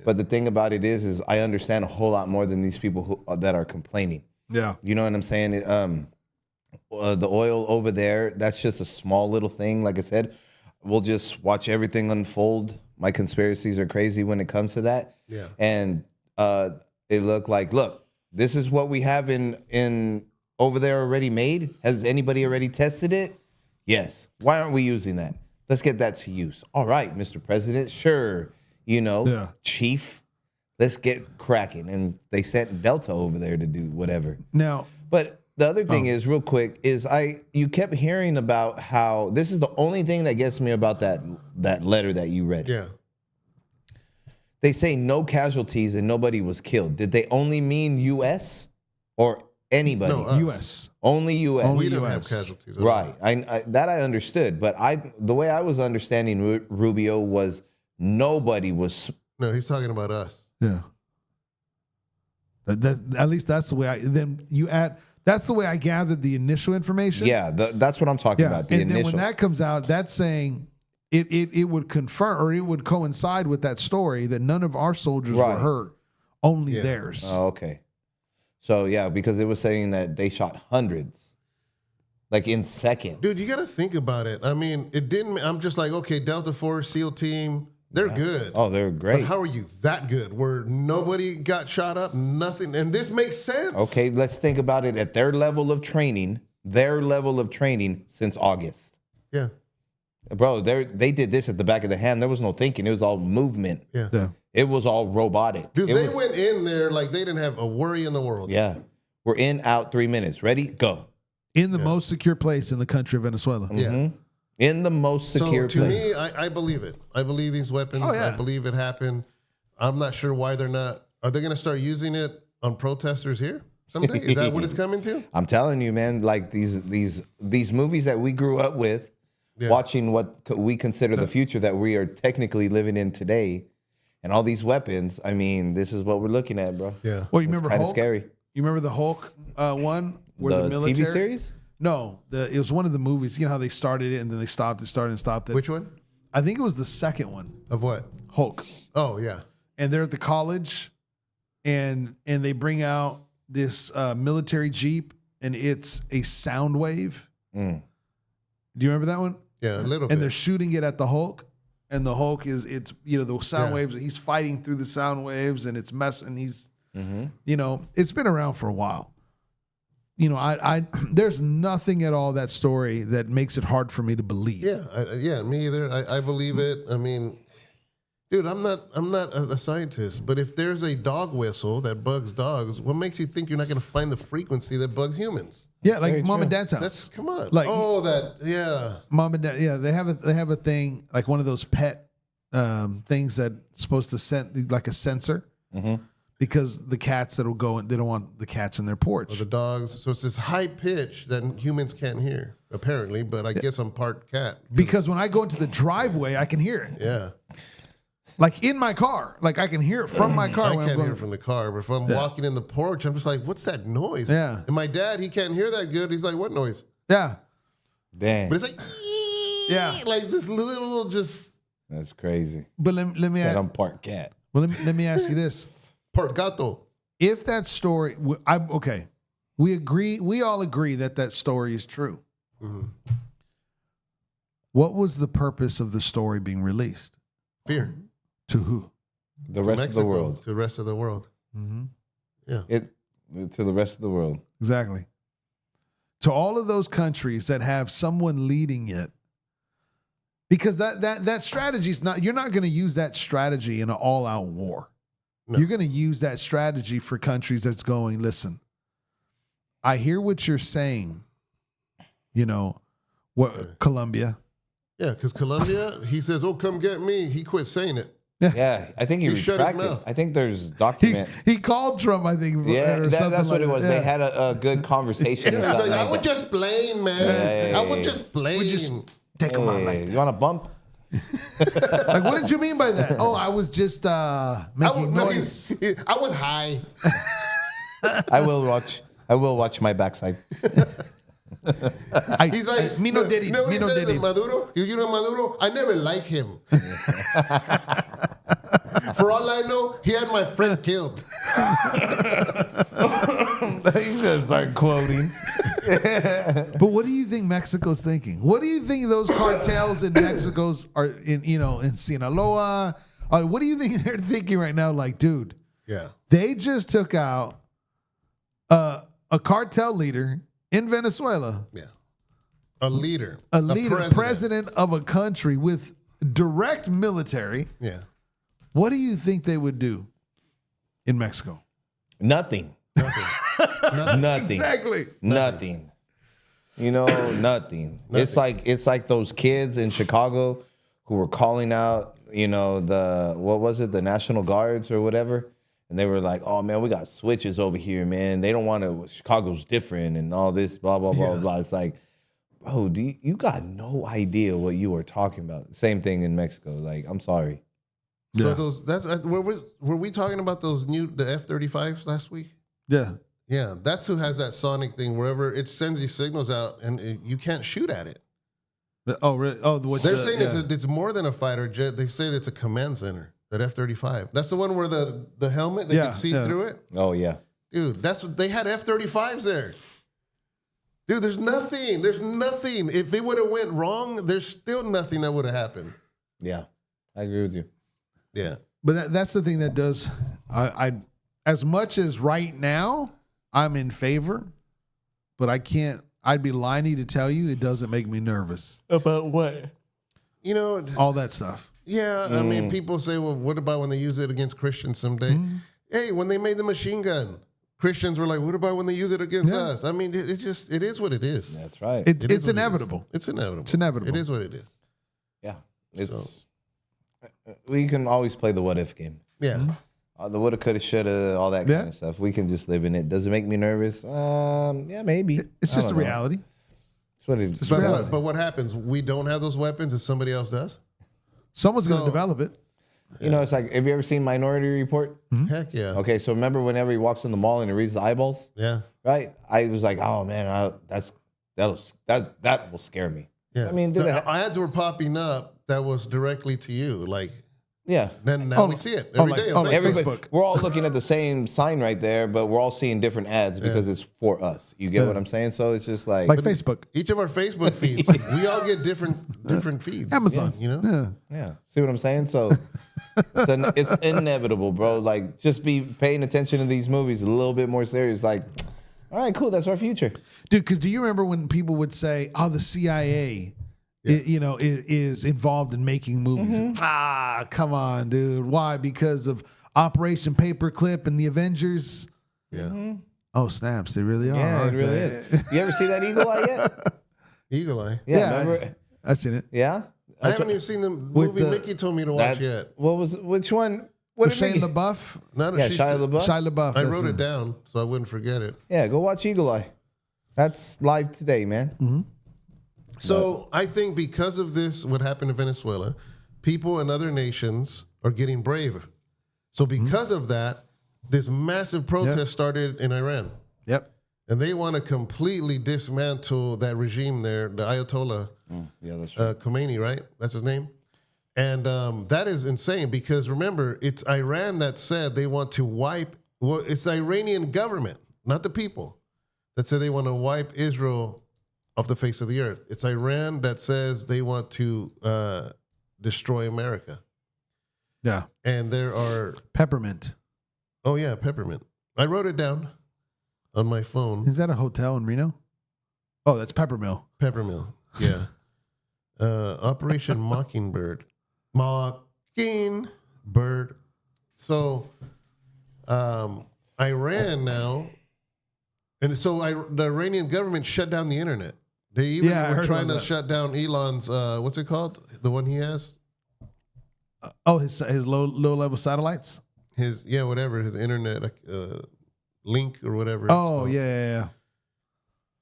But the thing about it is I understand a whole lot more than these people that are complaining. Yeah. You know what I'm saying? The oil over there, that's just a small little thing. Like I said, we'll just watch everything unfold. My conspiracies are crazy when it comes to that. Yeah. And it looked like, look, this is what we have in over there already made. Has anybody already tested it? Yes. Why aren't we using that? Let's get that to use. All right, Mr. President. Sure. You know, Chief, let's get cracking. And they sent Delta over there to do whatever. Now, but the other thing is, real quick, is you kept hearing about how this is the only thing that gets me about that letter that you read. Yeah. They say no casualties and nobody was killed. Did they only mean U.S. or anybody? No, U.S. Only U.S. We don't have casualties. Right. That I understood. But the way I was understanding Rubio was nobody was. No, he's talking about us. Yeah. At least that's the way that's the way I gathered the initial information. Yeah, that's what I'm talking about. The and initial. then when that comes out, that's saying it would confirm or it would coincide with that story that none of our soldiers were hurt, only theirs. Oh, okay. So yeah, because it was saying that they shot hundreds, like in seconds. Dude, you got to think about it. I mean, it didn't. I'm just like, okay, Delta Force, SEAL team, they're good. Oh, they're great. But how are you that good? Where nobody got shot up, nothing, and this makes sense. Okay, let's think about it at their level of training. Since August. Yeah. Bro, they did this at the back of the hand. There was no thinking. It was all movement. Yeah. It was all robotic. Dude, they went in there like they didn't have a worry in the world. Yeah. We're in, out, 3 minutes. Ready? Go. In the most secure place in the country of Venezuela. Yeah. In the most secure so to place. me, I believe it. I believe these weapons. Oh, yeah. I believe it happened. I'm not sure why they're not. Are they going to start using it on protesters here someday? Is that what it's coming to? I'm telling you, man, like these movies that we grew up with, watching what we consider the future that we are technically living in today, and all these weapons. I mean, this is what we're looking at, bro. Yeah. Well, you remember kind of Hulk? scary. You remember the Hulk one where the military TV series? No, it was one of the movies. You know how they started it and then they stopped it, started and stopped it. Which one? I think it was the second one. Of what? Hulk. Oh yeah. And they're at the college, and they bring out this military jeep, and it's a sound wave. Do you remember that one? Yeah, a little bit. And they're shooting it at the Hulk, and the Hulk it's the sound waves. He's fighting through the sound waves, and it's messing. He's it's been around for a while. I there's nothing at all that story that makes it hard for me to believe. Yeah, me either. I believe it. I mean, dude, I'm not a scientist, but if there's a dog whistle that bugs dogs, what makes you think you're not going to find the frequency that bugs humans? Yeah, like mom and dad's house. That's come on. Like Mom and dad. Yeah, they have a thing like one of those pet things that's supposed to send like a sensor. Because the cats that'll go and they don't want the cats in their porch. Or the dogs. So it's this high pitch that humans can't hear, apparently, but I guess I'm part cat. Because when I go into the driveway, I can hear it. Yeah. Like in my car. Like I can hear it from my car. I when can't I'm hear it from the car, but if I'm walking in the porch, I'm just like, what's that noise? Yeah. And my dad, he can't hear that good. He's like, what noise? Yeah. Damn. But it's like, Yeah. like this little just That's crazy. But let me Said ask, I'm part cat. well, let me ask you this. part gato. If that story, okay, we all agree that story is true. Mm-hmm. What was the purpose of the story being released? Fear. To who? The rest of the world. To the rest of the world. Mm-hmm. Yeah. To the rest of the world. Exactly. To all of those countries that have someone leading it. Because that strategy is not, you're not going to use that strategy in an all-out war. No. You're going to use that strategy for countries that's going, listen, I hear what you're saying, Colombia. Yeah, because Colombia, he says, oh, come get me. He quit saying it. Yeah, I think he shut his retracted. mouth. I think there's document. He called Trump, I think. Yeah, or something that's what like it was. that. They Yeah. had a good conversation or Yeah, something. I like was that. just playing, man. Yeah. I was just playing. Take him out like Hey, you want a bump? Like, what did you mean by that? Oh, I was just making noise. I was high. I will watch my backside. He's like, me no did it. No, Me he no says did that it. Maduro, you know Maduro, I never liked him. For all I know, he had my friend killed. He's gonna start quoting. But what do you think Mexico's thinking? What do you think those cartels in Mexico's are in Sinaloa? What do you think they're thinking right now? Like, dude, Yeah. they just took out a cartel leader in Venezuela, Yeah. A leader. a president of a country with direct military. Yeah. What do you think they would do in Mexico? Nothing. Nothing. Exactly. Nothing. Nothing. It's like those kids in Chicago who were calling out, the National Guards or whatever. And they were like, oh, man, we got switches over here, man. They don't want to, Chicago's different and all this, blah, blah, blah, blah. It's like, bro, you got no idea what you were talking about. Same thing in Mexico. Like, I'm sorry. So were we talking about the F-35s last week? Yeah. Yeah, that's who has that sonic thing. Wherever it sends these signals out, and you can't shoot at it. Oh, really? Oh, They're saying it's more than a fighter jet. They said it's a command center. That F-35. That's the one where the helmet they can see through it. Oh, yeah. Dude, that's what they had F-35s there. Dude, there's nothing. There's nothing. If it would have went wrong, there's still nothing that would have happened. Yeah, I agree with you. Yeah. But that's the thing that does. I as much as right now I'm in favor, but I can't. I'd be lying to tell you it doesn't make me nervous. About what? All that stuff. Yeah, I mean, people say, well, what about when they use it against Christians someday? Hey, when they made the machine gun, Christians were like, what about when they use it against us? I mean, it is what it is. That's right. It's inevitable. It's inevitable. It's inevitable. It is what it is. Yeah. We can always play the what if game. Yeah. The woulda, coulda, shoulda, all that kind of stuff. We can just live in it. Does it make me nervous? Yeah, maybe. It's just a reality. It's what it is. But what happens? We don't have those weapons if somebody else does? Someone's going to develop it. It's like, have you ever seen Minority Report? Heck yeah. Okay, so remember whenever he walks in the mall and he reads the eyeballs? Yeah. Right? I was like, oh man, that will scare me. Yeah. I mean, ads were popping up that was directly to you. Like, yeah. then now we see it every day on Facebook. Facebook. We're all looking at the same sign right there, but we're all seeing different ads because it's for us. You get what I'm saying? So it's just like Facebook. Each of our Facebook feeds, we all get different feeds. Amazon. Yeah. See what I'm saying? So it's inevitable, bro. Like, just be paying attention to these movies a little bit more serious. Like, all right, cool. That's our future. Dude, because do you remember when people would say, oh, the CIA is involved in making movies? Come on, dude. Why? Because of Operation Paperclip and the Avengers? Yeah. Oh, snaps. They really are. Yeah, it aren't really they? is. You ever see that Eagle Eye yet? Eagle Eye. Yeah, remember? I've seen it. Yeah? I haven't even seen the movie Mickey told me to watch yet. Which one? What With Shia LaBeouf? Shia LaBeouf? Shia LaBeouf. I wrote it down so I wouldn't forget it. Yeah, go watch Eagle Eye. That's live today, man. So I think because of this, what happened in Venezuela, people in other nations are getting brave. So because of that, this massive protest started in Iran. Yep. And they want to completely dismantle that regime there, the Ayatollah Yeah, that's right. Khomeini, right? That's his name. And that is insane because remember, it's Iran that said they want to wipe, well, it's the Iranian government, not the people, that said they want to wipe Israel off the face of the earth. It's Iran that says they want to destroy America. Yeah. And there are, Peppermint. oh yeah, peppermint. I wrote it down on my phone. Is that a hotel in Reno? Oh, that's Peppermill. Peppermill, yeah. Operation Mockingbird. Mockingbird. So, Iran now, and so the Iranian government shut down the internet. They even were trying to shut down Elon's, what's it called? The one he has? His low level satellites. His, whatever, his internet link or whatever. Oh, yeah.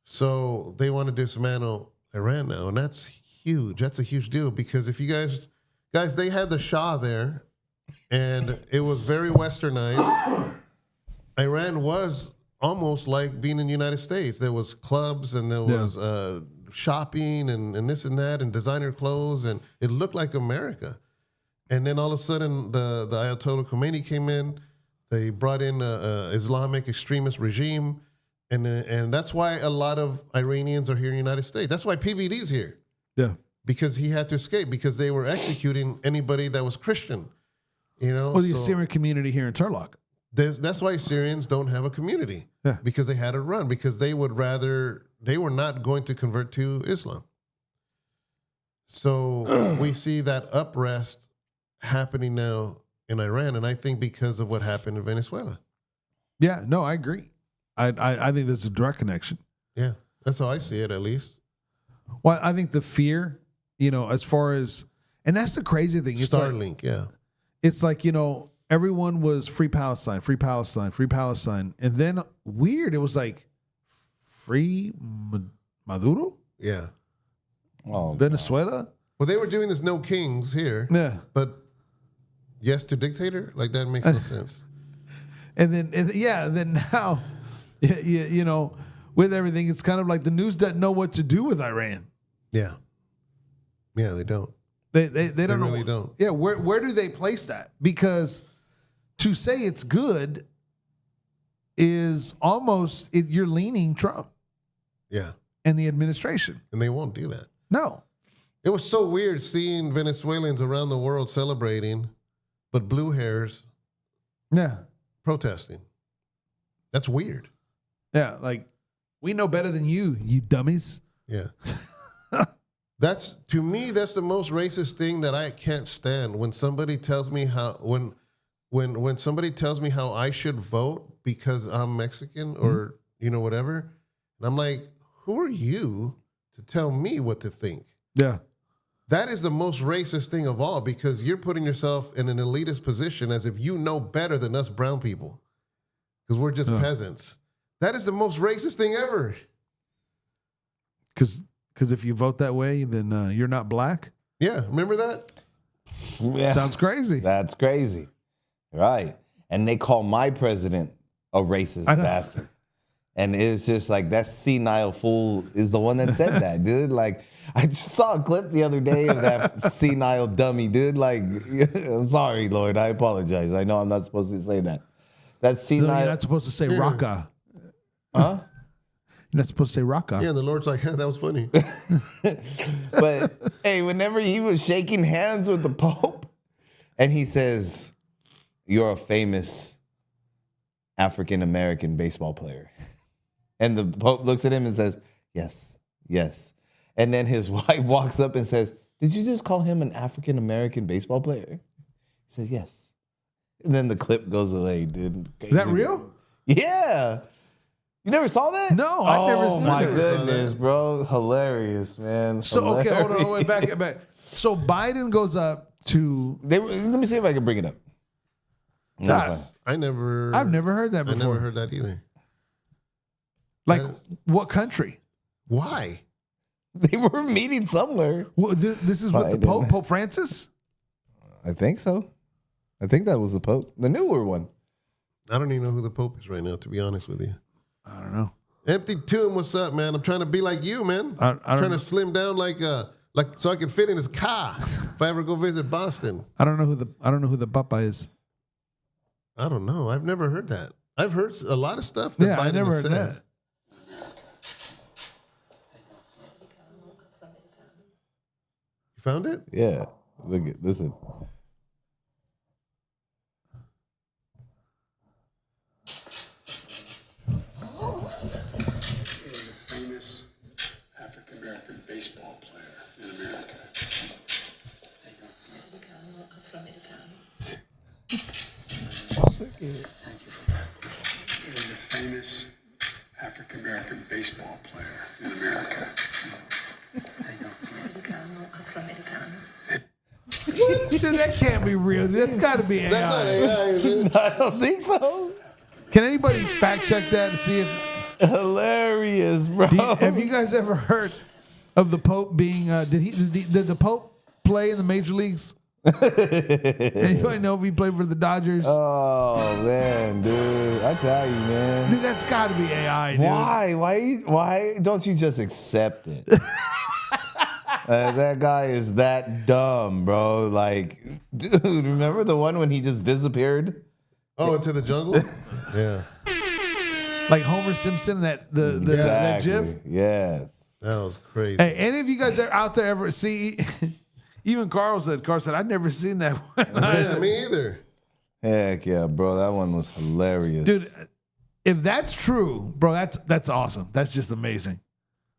So they want to dismantle Iran now, and that's huge. That's a huge deal because if you guys, they had the Shah there, and it was very westernized. Iran was almost like being in the United States. There was clubs and there was shopping and this and that and designer clothes, and it looked like America. And then all of a sudden, the Ayatollah Khomeini came in. They brought in an Islamic extremist regime, and that's why a lot of Iranians are here in the United States. That's why PBD's here. Yeah. Because he had to escape because they were executing anybody that was Christian. Well, the Syrian community here in Turlock. That's why Syrians don't have a community. Yeah. Because they had to run because they were not going to convert to Islam. So we see that uprest happening now in Iran, and I think because of what happened in Venezuela. Yeah, no, I agree. I think there's a direct connection. Yeah, that's how I see it, at least. Well, I think the fear, as far as, and that's the crazy thing. It's Starlink, yeah. It's like, everyone was free Palestine, free Palestine, free Palestine. And then weird, it was like free Maduro? Yeah. Oh, Venezuela? Well, they were doing this no kings here. Yeah. But yes to dictator? Like, that makes no sense. And then now, with everything, it's kind of like the news doesn't know what to do with Iran. Yeah. Yeah, they don't. They don't know. Really don't. Yeah, where do they place that? Because to say it's good is almost, you're leaning Trump Yeah. and the administration. And they won't do that. No. It was so weird seeing Venezuelans around the world celebrating, but blue hairs Yeah. protesting. That's weird. Yeah, like, we know better than you dummies. Yeah. To me, that's the most racist thing that I can't stand. When somebody tells me how when somebody tells me how I should vote because I'm Mexican or whatever, and I'm like, who are you to tell me what to think? Yeah. That is the most racist thing of all because you're putting yourself in an elitist position as if you know better than us brown people because we're just peasants. That is the most racist thing ever. Because if you vote that way, then you're not black. Yeah, remember that? Yeah. Sounds crazy. That's crazy. Right. And they call my president a racist bastard. And it's just like, that senile fool is the one that said that, dude. Like, I just saw a clip the other day of that senile dummy, dude. Like, I'm sorry, Lord. I apologize. I know I'm not supposed to say that. That's senile. No, you're not supposed to say Raqqa. Huh? You're not supposed to say Raqqa. Yeah, and the Lord's like, that was funny. But hey, whenever he was shaking hands with the Pope, and he says, "You're a famous African American baseball player," and the Pope looks at him and says, "Yes, yes," and then his wife walks up and says, "Did you just call him an African American baseball player?" He said, "Yes," and then the clip goes away, dude. Is that real? Yeah. You never saw that? No, I've never seen that. Oh, my that. goodness, bro. Hilarious, man. So, Hilarious. okay, hold on, wait, back. So Biden goes up to... Let me see if I can bring it up. I've never heard that before. I never heard that either. Like, what country? Why? They were meeting somewhere. Well, this is with the Pope Francis? I think so. I think that was the Pope, the newer one. I don't even know who the Pope is right now, to be honest with you. I don't know. Empty Tomb, what's up, man? I'm trying to be like you, man. I don't trying know. to slim down like so I can fit in his car if I ever go visit Boston. I don't know who the Papa is. I don't know. I've never heard that. I've heard a lot of stuff that Yeah, Biden I never has heard said. that. You found it? Yeah. Listen. Famous African-American baseball player in America. Thank you for that. He was a famous African-American baseball player in America. Dude, that can't be real. That's got to be AI. That's not AI, is it? I don't think so. Can anybody fact check that and see if Hilarious, bro. have you guys ever heard of the Pope being? Did the Pope play in the major leagues? Anybody know if he played for the Dodgers? Oh man, dude. I tell you, man. Dude, that's got to be AI, dude. Why don't you just accept it? That guy is that dumb, bro. Like, dude, remember the one when he just disappeared? Oh, into the jungle? Yeah. Like Homer Simpson, that that Exactly. GIF. Yes. That was crazy. Hey, any of you guys are out there ever see? Even Carl said, I'd never seen that one. Yeah, me either. Heck yeah, bro. That one was hilarious. Dude, if that's true, bro, that's awesome. That's just amazing.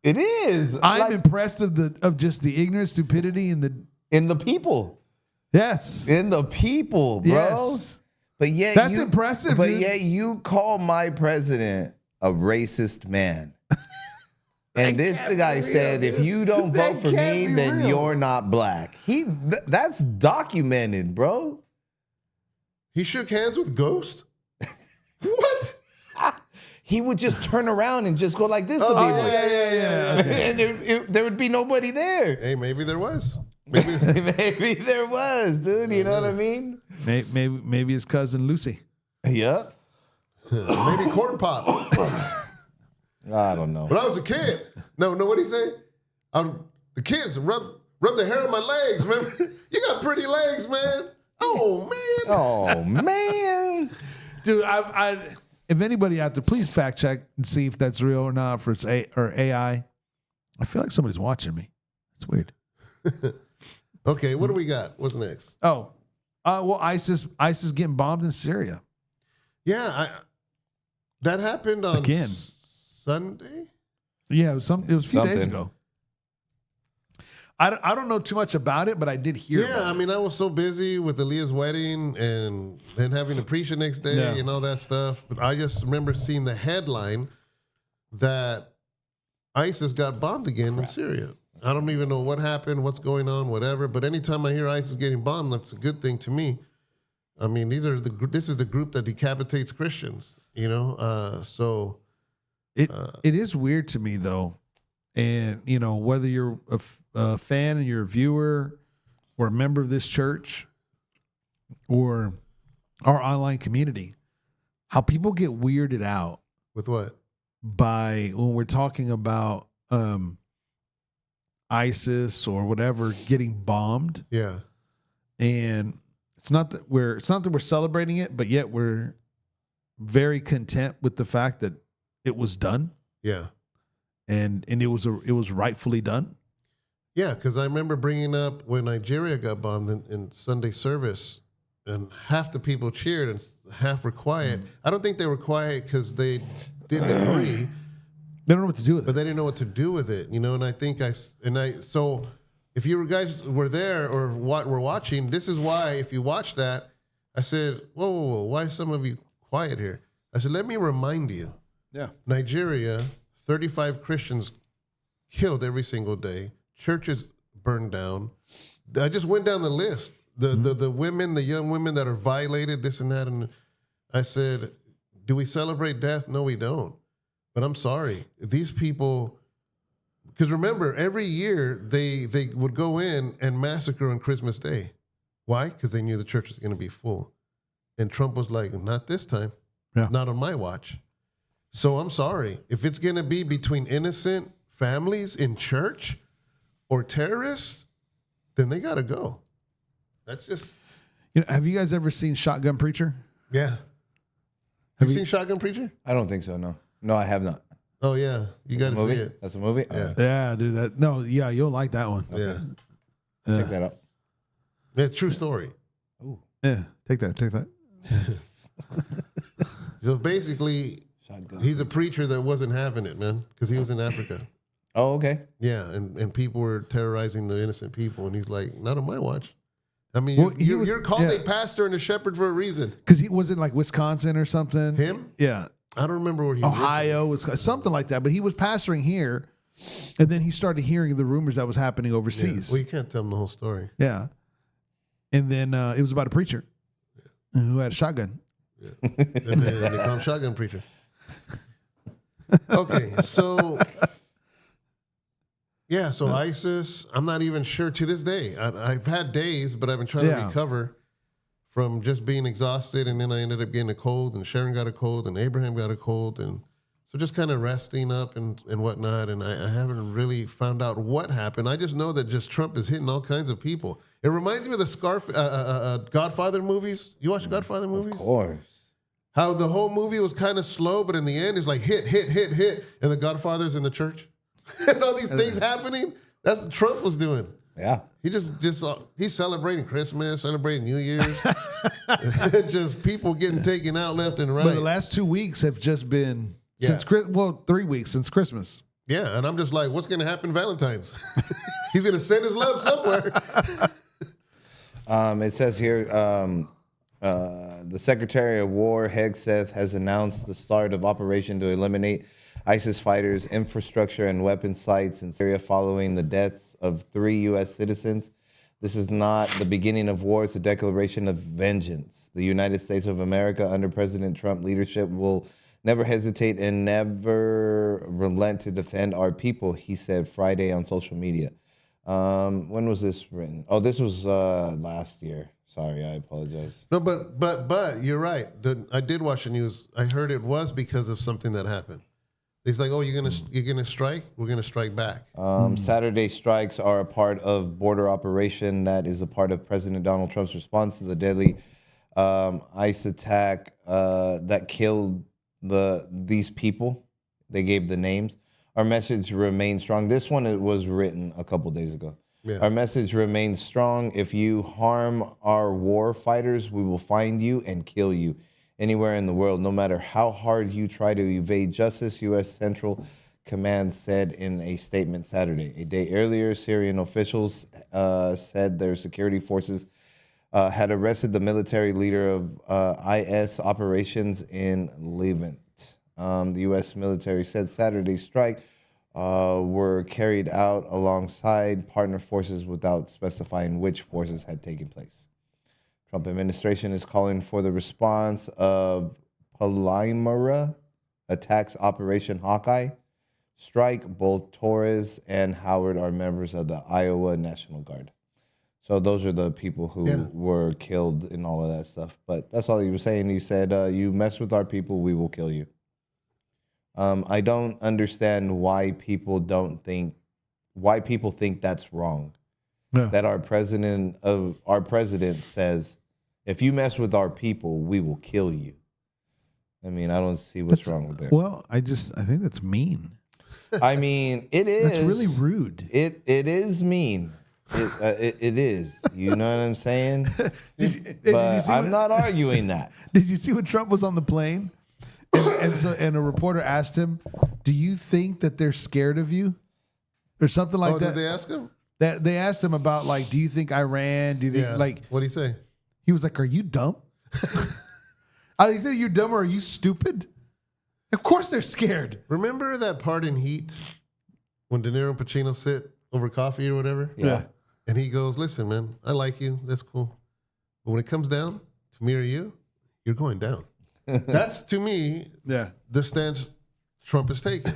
It is. I'm impressed of just the ignorance, stupidity, and the in the people. yes. In the people, bro. Yes. But yet That's impressive, But dude. yet you call my president a racist man. And this the guy said, if you don't vote for me, then you're not black. That's documented, bro. He shook hands with Ghost? What? He would just turn around and just go like this to Oh, people. yeah. Okay. And there would be nobody there. Hey, maybe there was. Maybe. Maybe there was, dude. You know what I mean? Maybe his cousin Lucy. Yeah. Maybe corn pop. I don't know. When I was a kid. No, what'd he say? The kids rub the hair on my legs, man. You got pretty legs, man. Oh, man. Oh, man. Dude, I if anybody out there, please fact check and see if that's real or not, for it's AI. I feel like somebody's watching me. It's weird. Okay, what do we got? What's next? Oh, well, ISIS getting bombed in Syria. Yeah, that happened on Again. Sunday? Yeah, it was a few days Something. ago. I don't know too much about it, but I did hear. Yeah, about I it. mean, I was so busy with Aaliyah's wedding and then having to preach the next day Yeah. and all that stuff. But I just remember seeing the headline that ISIS got bombed again in Syria. I don't even know what happened, what's going on, whatever. But anytime I hear ISIS getting bombed, that's a good thing to me. I mean, this is the group that decapitates Christians, you know? So It is weird to me though, and you know, whether you're a fan and you're a viewer or a member of this church or our online community, how people get weirded out with what? by when we're talking about ISIS or whatever getting bombed, Yeah. and it's not that we're celebrating it, but yet we're very content with the fact that it was done. Yeah. And it was rightfully done. Yeah, because I remember bringing up when Nigeria got bombed in Sunday service, and half the people cheered and half were quiet. I don't think they were quiet because they didn't agree, They don't know what to do with but it. they didn't know what to do with it, you know. And I think so if you guys were there or were watching, this is why. If you watch that, I said, whoa, why are some of you quiet here? I said, let me remind you. Yeah. Nigeria, 35 Christians killed every single day. Churches burned down. I just went down the list. The women, the young women that are violated, this and that. And I said, do we celebrate death? No, we don't. But I'm sorry. These people, because remember, every year they would go in and massacre on Christmas Day. Why? Because they knew the church was going to be full. And Trump was like, not this time. Yeah. Not on my watch. So I'm sorry. If it's going to be between innocent families in church or terrorists, then they got to go. That's just... Have you guys ever seen Shotgun Preacher? Yeah. Have you seen Shotgun Preacher? I don't think so. No, I have not. Oh, yeah. You got to Movie? see it. That's a movie. Yeah. Yeah, dude. You'll like that one. Yeah. Check that out. It's a true story. Yeah, take that. So basically, he's a preacher that wasn't having it, man, because he was in Africa. Oh, okay. Yeah, and people were terrorizing the innocent people, and he's like, not on my watch. I mean, Well, you're called a pastor and a shepherd for a reason. Because he was in like Wisconsin or something. Him? Yeah. I don't remember where he was. Ohio, Wisconsin, something like that. But he was pastoring here, and then he started hearing the rumors that was happening Yeah. overseas. Well, you can't tell them the whole story. Yeah. And then it was about a preacher who had a shotgun. And they call him Shotgun Preacher. Okay, so... Yeah, so ISIS, I'm not even sure to this day. I've had days, but I've been trying to recover from just being exhausted, and then I ended up getting a cold, and Sharon got a cold, and Abraham got a cold, and so just kind of resting up and whatnot, and I haven't really found out what happened. I just know that just Trump is hitting all kinds of people. It reminds me of the Godfather movies. You watch Godfather movies? Of course. How the whole movie was kind of slow, but in the end, it's like hit, and the Godfather's in the church. And all these things happening. That's what Trump was doing. Yeah. He he's celebrating Christmas, celebrating New Year's. Just people getting taken out left and right. But the last 2 weeks have just been since 3 weeks since Christmas. Yeah, and I'm just like, what's going to happen Valentine's? He's going to send his love somewhere. It says here, the Secretary of War, Hegseth, has announced the start of operation to eliminate ISIS fighters' infrastructure and weapon sites in Syria following the deaths of 3 U.S. citizens. This is not the beginning of war. It's a declaration of vengeance. The United States of America, under President Trump leadership, will never hesitate and never relent to defend our people, he said Friday on social media. When was this written? Oh, this was last year. Sorry, I apologize. No, but you're right. I did watch the news. I heard it was because of something that happened. He's like, oh, you're gonna strike? We're gonna strike back. Saturday strikes are a part of border operation that is a part of President Donald Trump's response to the deadly ICE attack that killed these people. They gave the names. Our message remains strong. This one, it was written a couple days ago. Yeah. Our message remains strong. If you harm our war fighters, we will find you and kill you anywhere in the world, no matter how hard you try to evade justice, U.S. Central Command said in a statement Saturday. A day earlier, Syrian officials said their security forces had arrested the military leader of IS operations in Levant. The U.S. military said Saturday's strike were carried out alongside partner forces without specifying which forces had taken place. Trump administration is calling for the response of Palmyra attacks Operation Hawkeye strike. Both Torres and Howard are members of the Iowa National Guard. So those are the people who were killed in all of that stuff. But that's all he was saying. He said, you mess with our people, we will kill you. I don't understand why people think that's wrong. Yeah. That our president says, if you mess with our people, we will kill you. I mean, I don't see what's wrong with that. Well, I think that's mean. I mean, it is. That's really rude. It is mean. It is. You know what I'm saying? But I'm not arguing that. Did you see when Trump was on the plane? And a reporter asked him, do you think that they're scared of you? Or something like that. Did they ask him? They asked him about, like, do you think Iran? Do you think, like... What'd he say? He was like, are you dumb? He said, you dumb or are you stupid? Of course they're scared. Remember that part in Heat when De Niro and Pacino sit over coffee or whatever? Yeah. And he goes, listen, man, I like you. That's cool. But when it comes down to me or you, you're going down. That's, to me, the stance Trump is taking.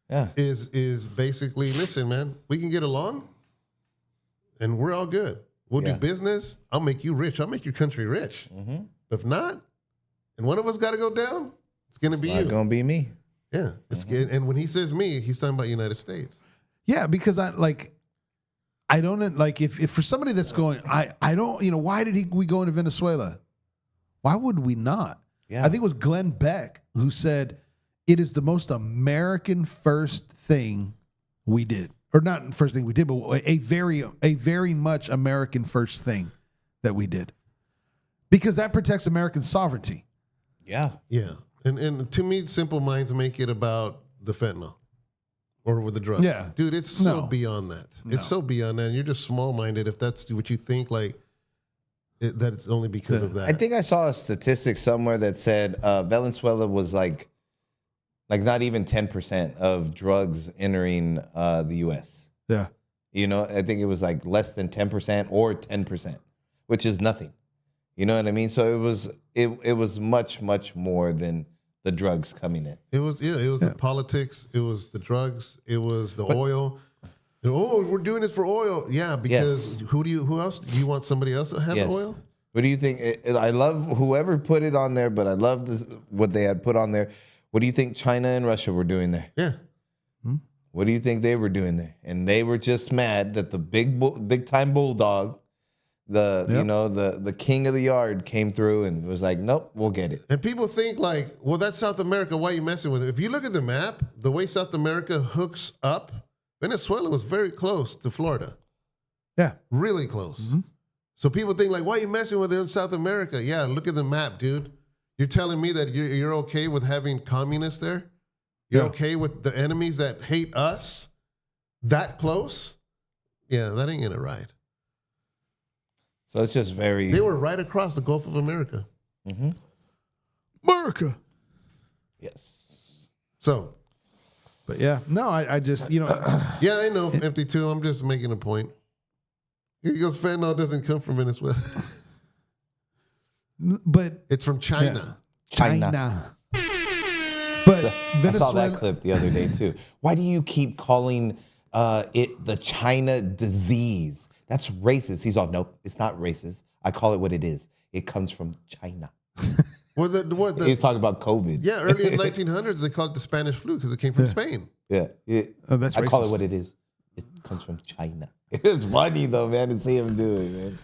Yeah. Is basically, listen, man, we can get along and we're all good. We'll Yeah. do business. I'll make you rich. I'll make your country rich. If not, and one of us got to go down, it's going to be Not you. gonna be me. Yeah. It's and when he says me, he's talking about United States. Yeah, because I don't like if for somebody that's going, I don't, why did we go into Venezuela? Why would we not? Yeah. I think it was Glenn Beck who said it is the most American first thing we did, or not first thing we did, but a very much American first thing that we did, because that protects American sovereignty. Yeah. Yeah. And to me, simple minds make it about the fentanyl or with the drugs. Yeah. Dude, it's so No. beyond that. No. It's so beyond that. And you're just small minded if that's what you think, like, that it's only because of that. I think I saw a statistic somewhere that said Venezuela was like not even 10% of drugs entering the U.S. Yeah. I think it was like less than 10% or 10%, which is nothing. You know what I mean? So it was much, much more than the drugs coming in. It was the politics, it was the drugs, it was the oil. Oh, we're doing this for oil. Yeah, because Yes. who else? Do you want somebody else to have Yes. the oil? What do you think? I love whoever put it on there, but I love this what they had put on there. What do you think China and Russia were doing there? Yeah. What do you think they were doing there? And they were just mad that the big time bulldog, the king of the yard came through and was like, nope, we'll get it. And people think like, well, that's South America. Why are you messing with it? If you look at the map, the way South America hooks up, Venezuela was very close to Florida. Yeah. Really close. So people think like, why are you messing with it in South America? Yeah, look at the map, dude. You're telling me that you're okay with having communists there? You're Yeah. okay with the enemies that hate us that close? Yeah, that ain't gonna ride. So it's just very. They were right across the Gulf of America. America. Yes. So, But yeah, no, I just, yeah, I know, Empty too. I'm just making a point. Here goes fentanyl doesn't come from Venezuela. but It's from China. China. But I Venezuela. saw that clip the other day too. Why do you keep calling it the China disease? That's racist. He's all, nope, it's not racist. I call it what it is. It comes from China. He's talking about COVID. Yeah, early in the 1900s, they called it the Spanish flu because it came from Spain. Yeah. Oh, that's I call it racist. what it is. It comes from China. It's funny though, man, to see him do it, man.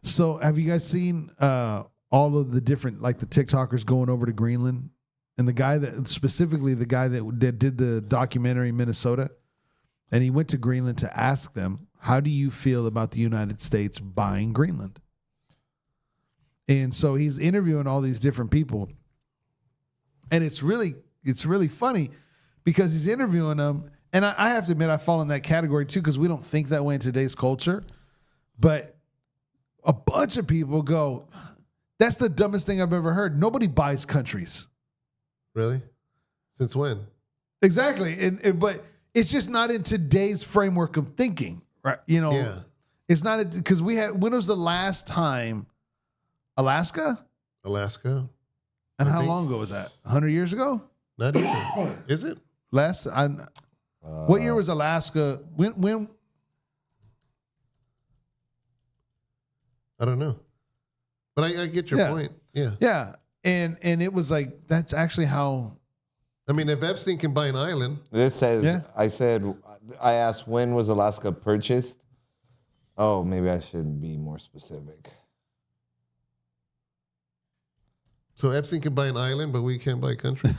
So have you guys seen all of the different, like the TikTokers going over to Greenland? And the guy that did the documentary in Minnesota, and he went to Greenland to ask them, how do you feel about the United States buying Greenland? And so he's interviewing all these different people. And it's really funny because he's interviewing them. And I have to admit, I fall in that category too, because we don't think that way in today's culture. But a bunch of people go, that's the dumbest thing I've ever heard. Nobody buys countries. Really? Since when? Exactly. But it's just not in today's framework of thinking, right? Yeah. It's not because when was the last time Alaska? Alaska? And I how think- long ago was that? 100 years ago? Not even. Is it? What year was Alaska? When? I don't know. But I get your Yeah. point. Yeah. Yeah. And it was like, that's actually how. I mean, if Epstein can buy an island, This says, Yeah. I asked when was Alaska purchased? Oh, maybe I should be more specific. so Epstein can buy an island, but we can't buy a country.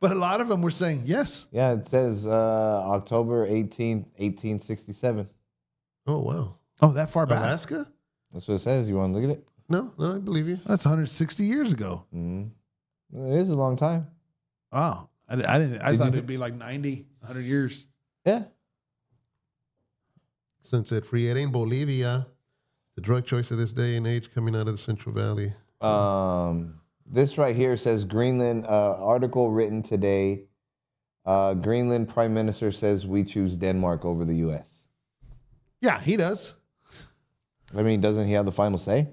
But a lot of them were saying yes. Yeah, it says October 18th, 1867. Oh, wow. Oh, that far back. Alaska? That's what it says. You want to look at it? No, I believe you. That's 160 years ago. It is a long time. Wow. I thought it'd be like 90, 100 years. Yeah. Sunset Free. It ain't Bolivia. The drug choice of this day and age coming out of the Central Valley. This right here says Greenland, article written today. Greenland Prime Minister says we choose Denmark over the U.S. Yeah, he does. I mean, doesn't he have the final say?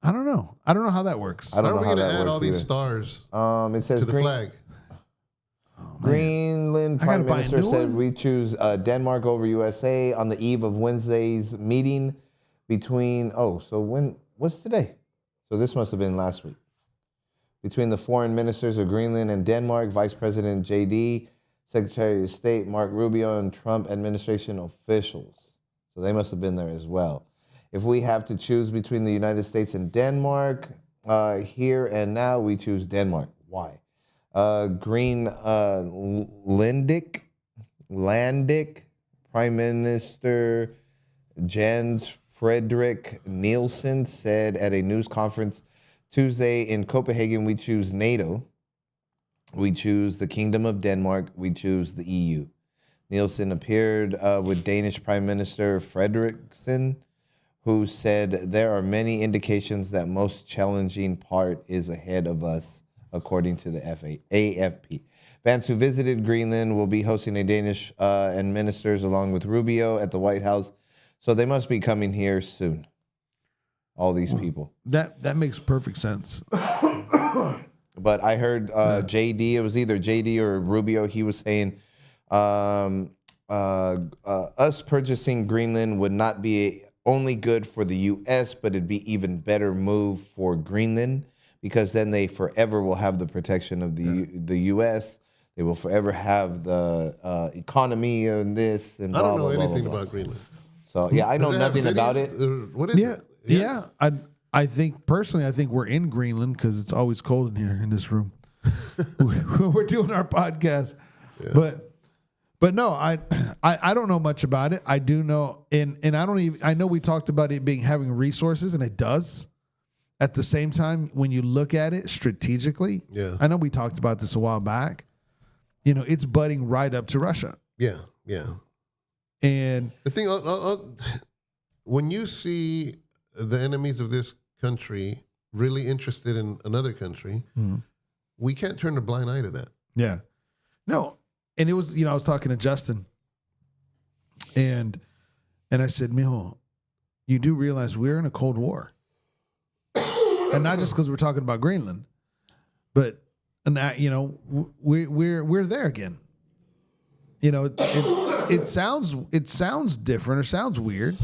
I don't know. I don't know how that works. I don't How are know we how going to that add works all these either. stars It says to the flag? Greenland I gotta Prime buy a Minister new said one? we choose Denmark over USA on the eve of Wednesday's meeting between. What's today? So this must have been last week. Between the foreign ministers of Greenland and Denmark, Vice President JD, Secretary of State Mark Rubio, and Trump administration officials. So they must have been there as well. If we have to choose between the United States and Denmark, here and now, we choose Denmark. Why? Landic, Prime Minister Jens Frederick Nielsen said at a news conference Tuesday in Copenhagen, we choose NATO. We choose the Kingdom of Denmark. We choose the EU. Nielsen appeared with Danish Prime Minister Frederiksen, who said there are many indications that most challenging part is ahead of us, according to the AFP. Vance, who visited Greenland, will be hosting a Danish and ministers along with Rubio at the White House. So they must be coming here soon. All these people. That makes perfect sense. But I heard JD, it was either JD or Rubio, he was saying us purchasing Greenland would not be only good for the U.S., but it'd be even better move for Greenland because then they forever will have the protection of the U.S. They will forever have the economy and this and blah, I don't know blah, blah, anything blah, blah. about Greenland. So, yeah, I know Does it have nothing about it. cities? What is it? Yeah. I think personally, I think we're in Greenland because it's always cold in here in this room. We're doing our podcast, but no, I don't know much about it. I do know, and I know we talked about it being having resources, and it does. At the same time, when you look at it strategically, I know we talked about this a while back. You know, it's butting right up to Russia. Yeah. And The thing, when you see the enemies of this country really interested in another country, we can't turn a blind eye to that. yeah, no, and it was, I was talking to Justin, and I said, Mijo, you do realize we're in a Cold War, and not just because we're talking about Greenland, but we're there again. It sounds different or sounds weird,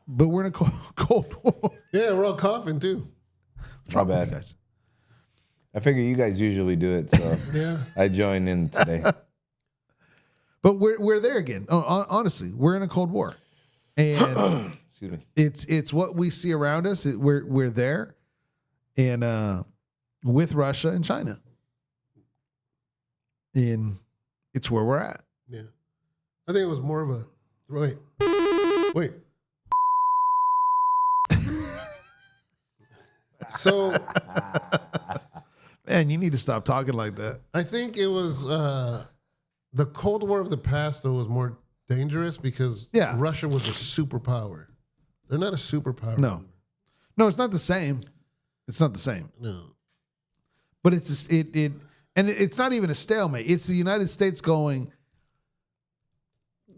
but we're in a cold war. Yeah, we're all coughing too. My bad. Guys. I figure you guys usually do it, so Yeah. I join in today. But we're there again. Honestly, we're in a Cold War, and Excuse me. it's what we see around us. We're there, and with Russia and China, and it's where we're at. Yeah. I think it was more of a wait. So Man, you need to stop talking like that. I think it was the Cold War of the past though was more dangerous because Russia was a superpower. They're not a superpower. No, it's not the same. It's not the same. No. But it's it's not even a stalemate. It's the United States going,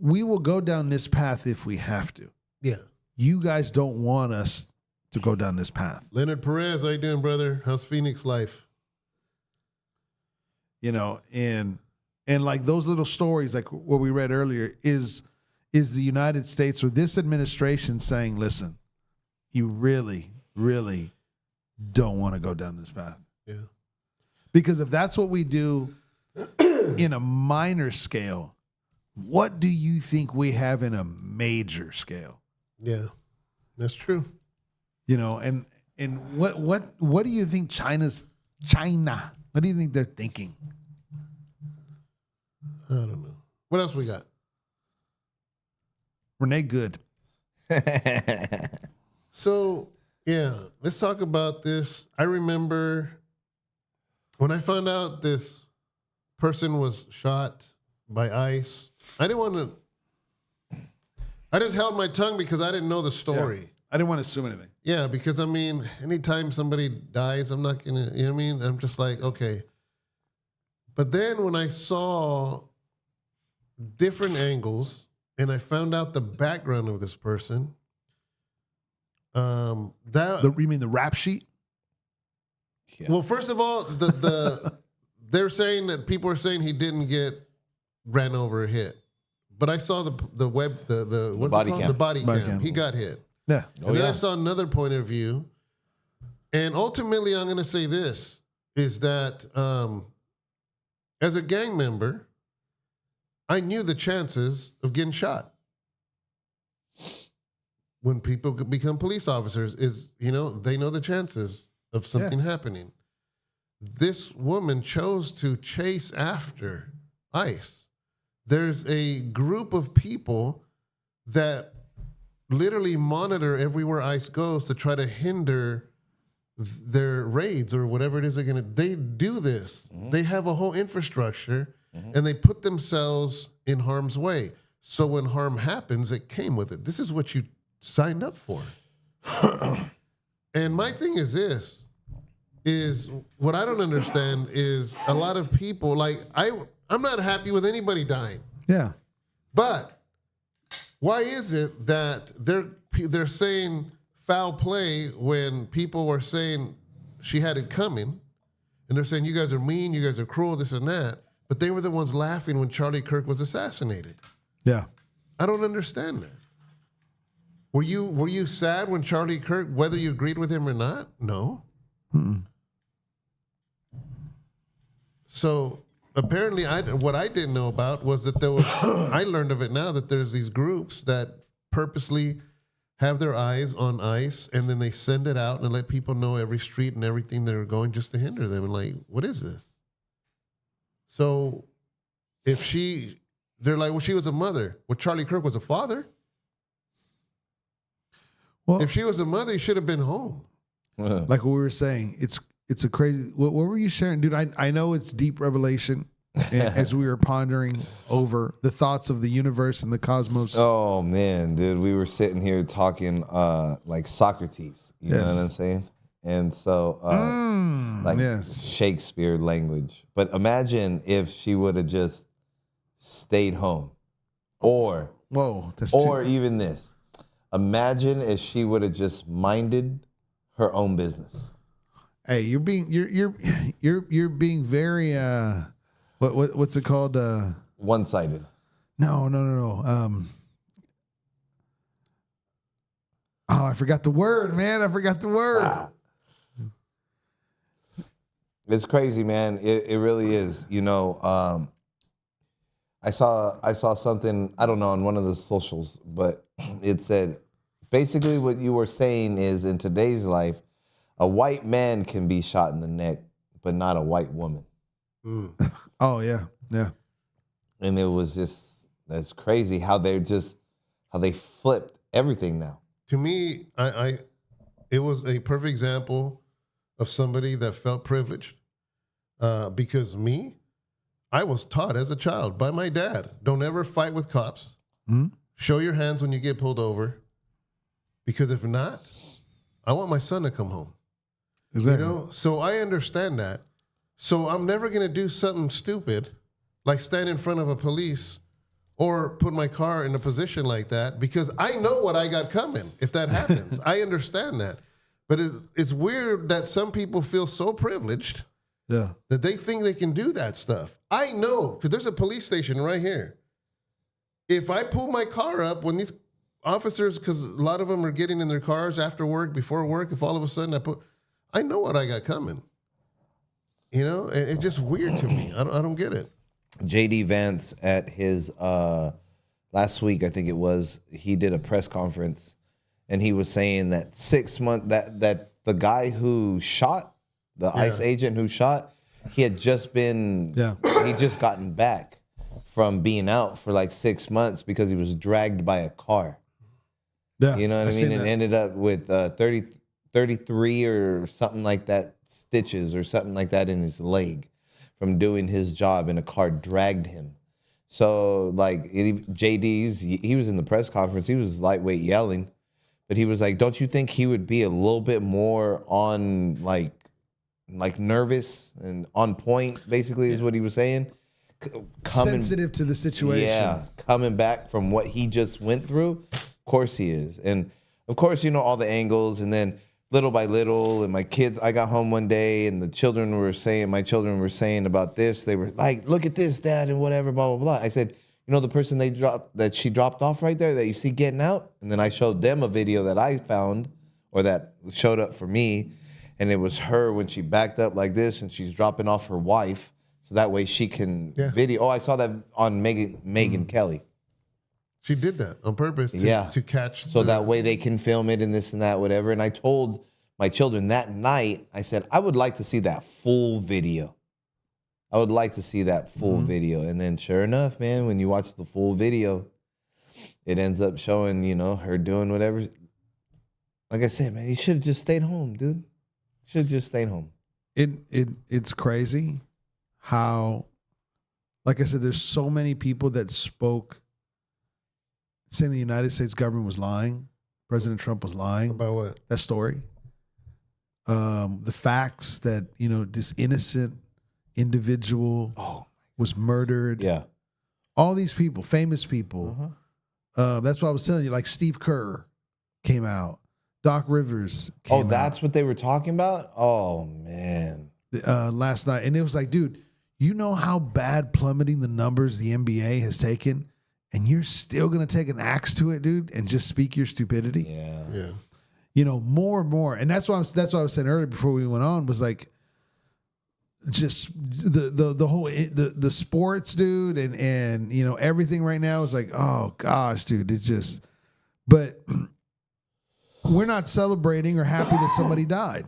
we will go down this path if we have to. Yeah. You guys don't want us to go down this path. Leonard Perez, how you doing, brother? How's Phoenix life? And like those little stories, like what we read earlier, is the United States or this administration saying, listen, you really, really don't want to go down this path. Yeah. Because if that's what we do in a minor scale, what do you think we have in a major scale? Yeah. That's true. And what do you think China? What do you think they're thinking? I don't know. What else we got? Renee Good. So, yeah, let's talk about this. I remember when I found out this person was shot by ICE, I didn't want to, I just held my tongue because I didn't know the story. Yeah. I didn't want to assume anything. Yeah, because I mean, anytime somebody dies, I'm not going to, you know what I mean? I'm just like, okay. But then when I saw different angles and I found out the background of this person, You mean the rap sheet? Yeah. well, first of all, they're saying that people are saying he didn't get ran over or hit. But I saw the what's body it called? cam. The body Body cam. cam. He got hit. Yeah. And then I saw another point of view. And ultimately, I'm going to say this, is that as a gang member, I knew the chances of getting shot. When people become police officers, they know the chances of something happening. This woman chose to chase after ICE. There's a group of people that literally monitor everywhere ICE goes to try to hinder their raids or whatever it is they're going to. They do this. They have a whole infrastructure and they put themselves in harm's way. So when harm happens, it came with it. This is what you signed up for. And my thing is this, is what I don't understand is a lot of people, like I'm not happy with anybody dying. Yeah. But why is it that they're saying foul play when people were saying she had it coming, and they're saying you guys are mean, you guys are cruel, this and that, but they were the ones laughing when Charlie Kirk was assassinated? Yeah. I don't understand that. Were you sad when Charlie Kirk, whether you agreed with him or not? No. So apparently, what I didn't know about was that there was. I learned of it now that there's these groups that purposely have their eyes on ICE, and then they send it out and let people know every street and everything they're going just to hinder them. And like, what is this? So, they're like, well, she was a mother. Well, Charlie Kirk was a father. Well, If she was a mother, he should have been home. like what we were saying, it's a crazy. What were you sharing, dude? I know it's deep revelation. As we were pondering over the thoughts of the universe and the cosmos. Oh man, dude, we were sitting here talking like Socrates. You know what I'm saying? And so Shakespeare language. But imagine if she would have just stayed home, or even this. Imagine if she would have just minded her own business. Hey, you're being very what's it called? One-sided. No. I forgot the word, man. I forgot the word. It's crazy, man. It really is. You know, I saw something, I don't know, on one of the socials, but it said basically what you were saying is in today's life, a white man can be shot in the neck, but not a white woman. Oh yeah. And it was just, that's crazy how they flipped everything now. To me, it was a perfect example of somebody that felt privileged. Because I was taught as a child by my dad, don't ever fight with cops. Show your hands when you get pulled over. Because if not, I want my son to come home. Exactly. You know? So I understand that. So I'm never going to do something stupid like stand in front of a police or put my car in a position like that, because I know what I got coming if that happens. I understand that. But it's weird that some people feel so privileged that they think they can do that stuff. I know, because there's a police station right here. If I pull my car up when these officers, because a lot of them are getting in their cars after work, before work, if all of a sudden I know what I got coming. You know, it's just weird to me. I don't get it. JD Vance at his last week, I think it was, he did a press conference and he was saying that 6 months that the guy who shot, the ICE agent who shot, he had just been he just gotten back from being out for like 6 months because he was dragged by a car. Yeah. You know what I mean? And ended up with 33 or something like that stitches or something like that in his leg from doing his job, and a car dragged him. So like JD's, he was in the press conference, he was lightweight yelling, but he was like, don't you think he would be a little bit more on like nervous and on point, basically is what he was saying. Sensitive to the situation. Yeah, coming back from what he just went through, of course he is. And of course, you know, all the angles, and then little by little, and I got home one day, and my children were saying about this. They were like, "Look at this, Dad," and whatever, blah blah blah. I said, "You know the person she dropped off right there that you see getting out?" And then I showed them a video that I found, or that showed up for me, and it was her when she backed up like this, and she's dropping off her wife, so that way she can video. Oh, I saw that on Megan Kelly. She did that on purpose to catch. So that way they can film it and this and that, whatever. And I told my children that night, I said, I would like to see that full video. I would like to see that full video. And then sure enough, man, when you watch the full video, it ends up showing, her doing whatever. Like I said, man, you should have just stayed home, dude. Should have just stayed home. It's crazy how, like I said, there's so many people that spoke saying the United States government was lying. President Trump was lying. About what? That story. The facts that, this innocent individual was murdered. Yeah. All these people, famous people. That's what I was telling you. Like Steve Kerr came out. Doc Rivers came out. That's what they were talking about? Oh, man. Last night. And it was like, dude, you know how bad plummeting the numbers the NBA has taken? And you're still going to take an axe to it, dude, and just speak your stupidity? Yeah. More and more. And that's what I was saying earlier before we went on was like, just the whole the sports, dude, and everything right now is like, oh gosh, dude, it's just. But we're not celebrating or happy that somebody died.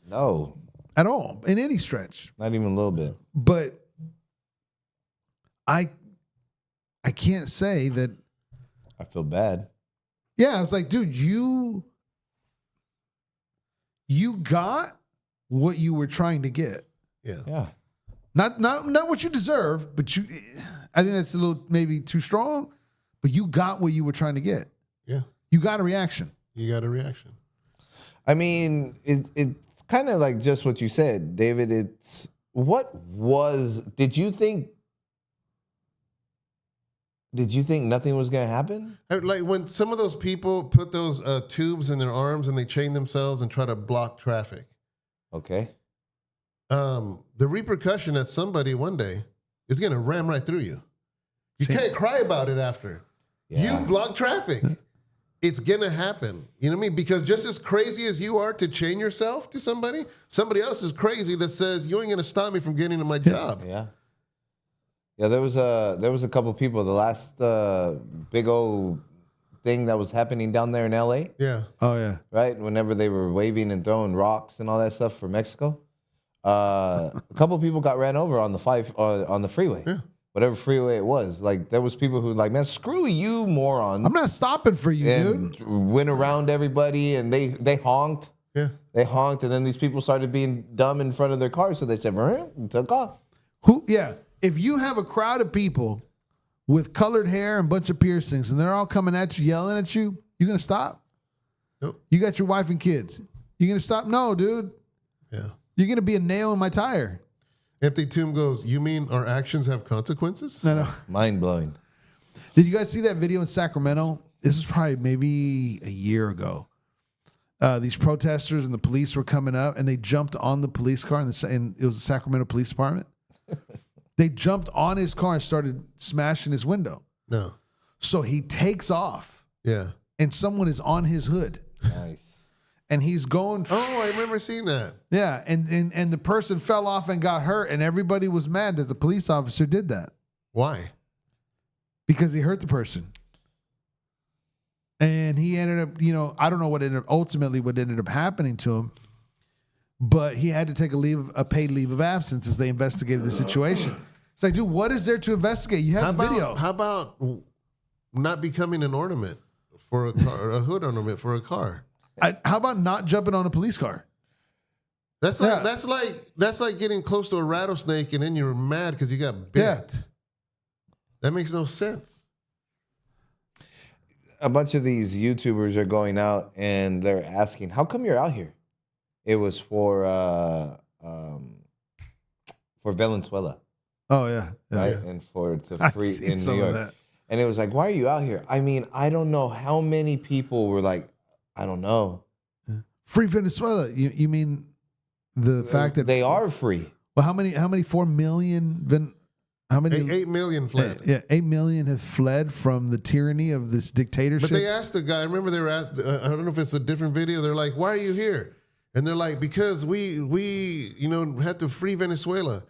No, at all in any stretch. Not even a little bit. But I can't say that. I feel bad. Yeah, I was like, dude, you got what you were trying to get. Yeah. Not what you deserve, but I think that's a little maybe too strong, but you got what you were trying to get. Yeah. You got a reaction. You got a reaction. I mean, it's kind of like just what you said, David. Did you think nothing was going to happen? Like when some of those people put those tubes in their arms and they chain themselves and try to block traffic. Okay. The repercussion that somebody one day is going to ram right through you. You can't cry about it after. Yeah. You block traffic. It's going to happen. You know what I mean? Because just as crazy as you are to chain yourself to somebody else is crazy that says, you ain't going to stop me from getting to my job. Yeah. Yeah, there was a couple of people. The last big old thing that was happening down there in L.A. Yeah. Oh yeah. Right. Whenever they were waving and throwing rocks and all that stuff for Mexico, a couple of people got ran over on the freeway. Yeah. Whatever freeway it was. Like there was people who were like, man, screw you, morons. I'm not stopping for you, and dude. went around everybody and they honked. Yeah. They honked, and then these people started being dumb in front of their cars, so they said, and took off. If you have a crowd of people with colored hair and a bunch of piercings and they're all coming at you, yelling at you, you going to stop? Nope. You got your wife and kids. You going to stop? No, dude. Yeah. You're going to be a nail in my tire. Empty Tomb goes, you mean our actions have consequences? No. Mind blowing. Did you guys see that video in Sacramento? This was probably maybe a year ago. These protesters and the police were coming up and they jumped on the police car and it was the Sacramento Police Department. They jumped on his car and started smashing his window. No. So he takes off. Yeah. And someone is on his hood. Nice. And he's going. Oh, I remember seeing that. Yeah. And the person fell off and got hurt. And everybody was mad that the police officer did that. Why? Because he hurt the person. And he ended up, I don't know what ended up happening to him. But he had to take a paid leave of absence as they investigated the situation. It's like, dude, what is there to investigate? You have video. How about not becoming an ornament for a car, a hood ornament for a car? How about not jumping on a police car? That's like getting close to a rattlesnake and then you're mad because you got bit. Yeah. That makes no sense. A bunch of these YouTubers are going out and they're asking, how come you're out here? It was for Venezuela. Oh yeah, right? Yeah. And to I've free seen in some New of York. that. And it was like, why are you out here? I mean, I don't know how many people were like, I don't know. Yeah. Free Venezuela. You mean the fact that they are free. Well, how many 4 million? How many? 8 million fled. Yeah, 8 million have fled from the tyranny of this dictatorship. But they asked the guy. I remember they were asked. I don't know if it's a different video. They're like, "Why are you here?" And they're like, "Because we had to free Venezuela."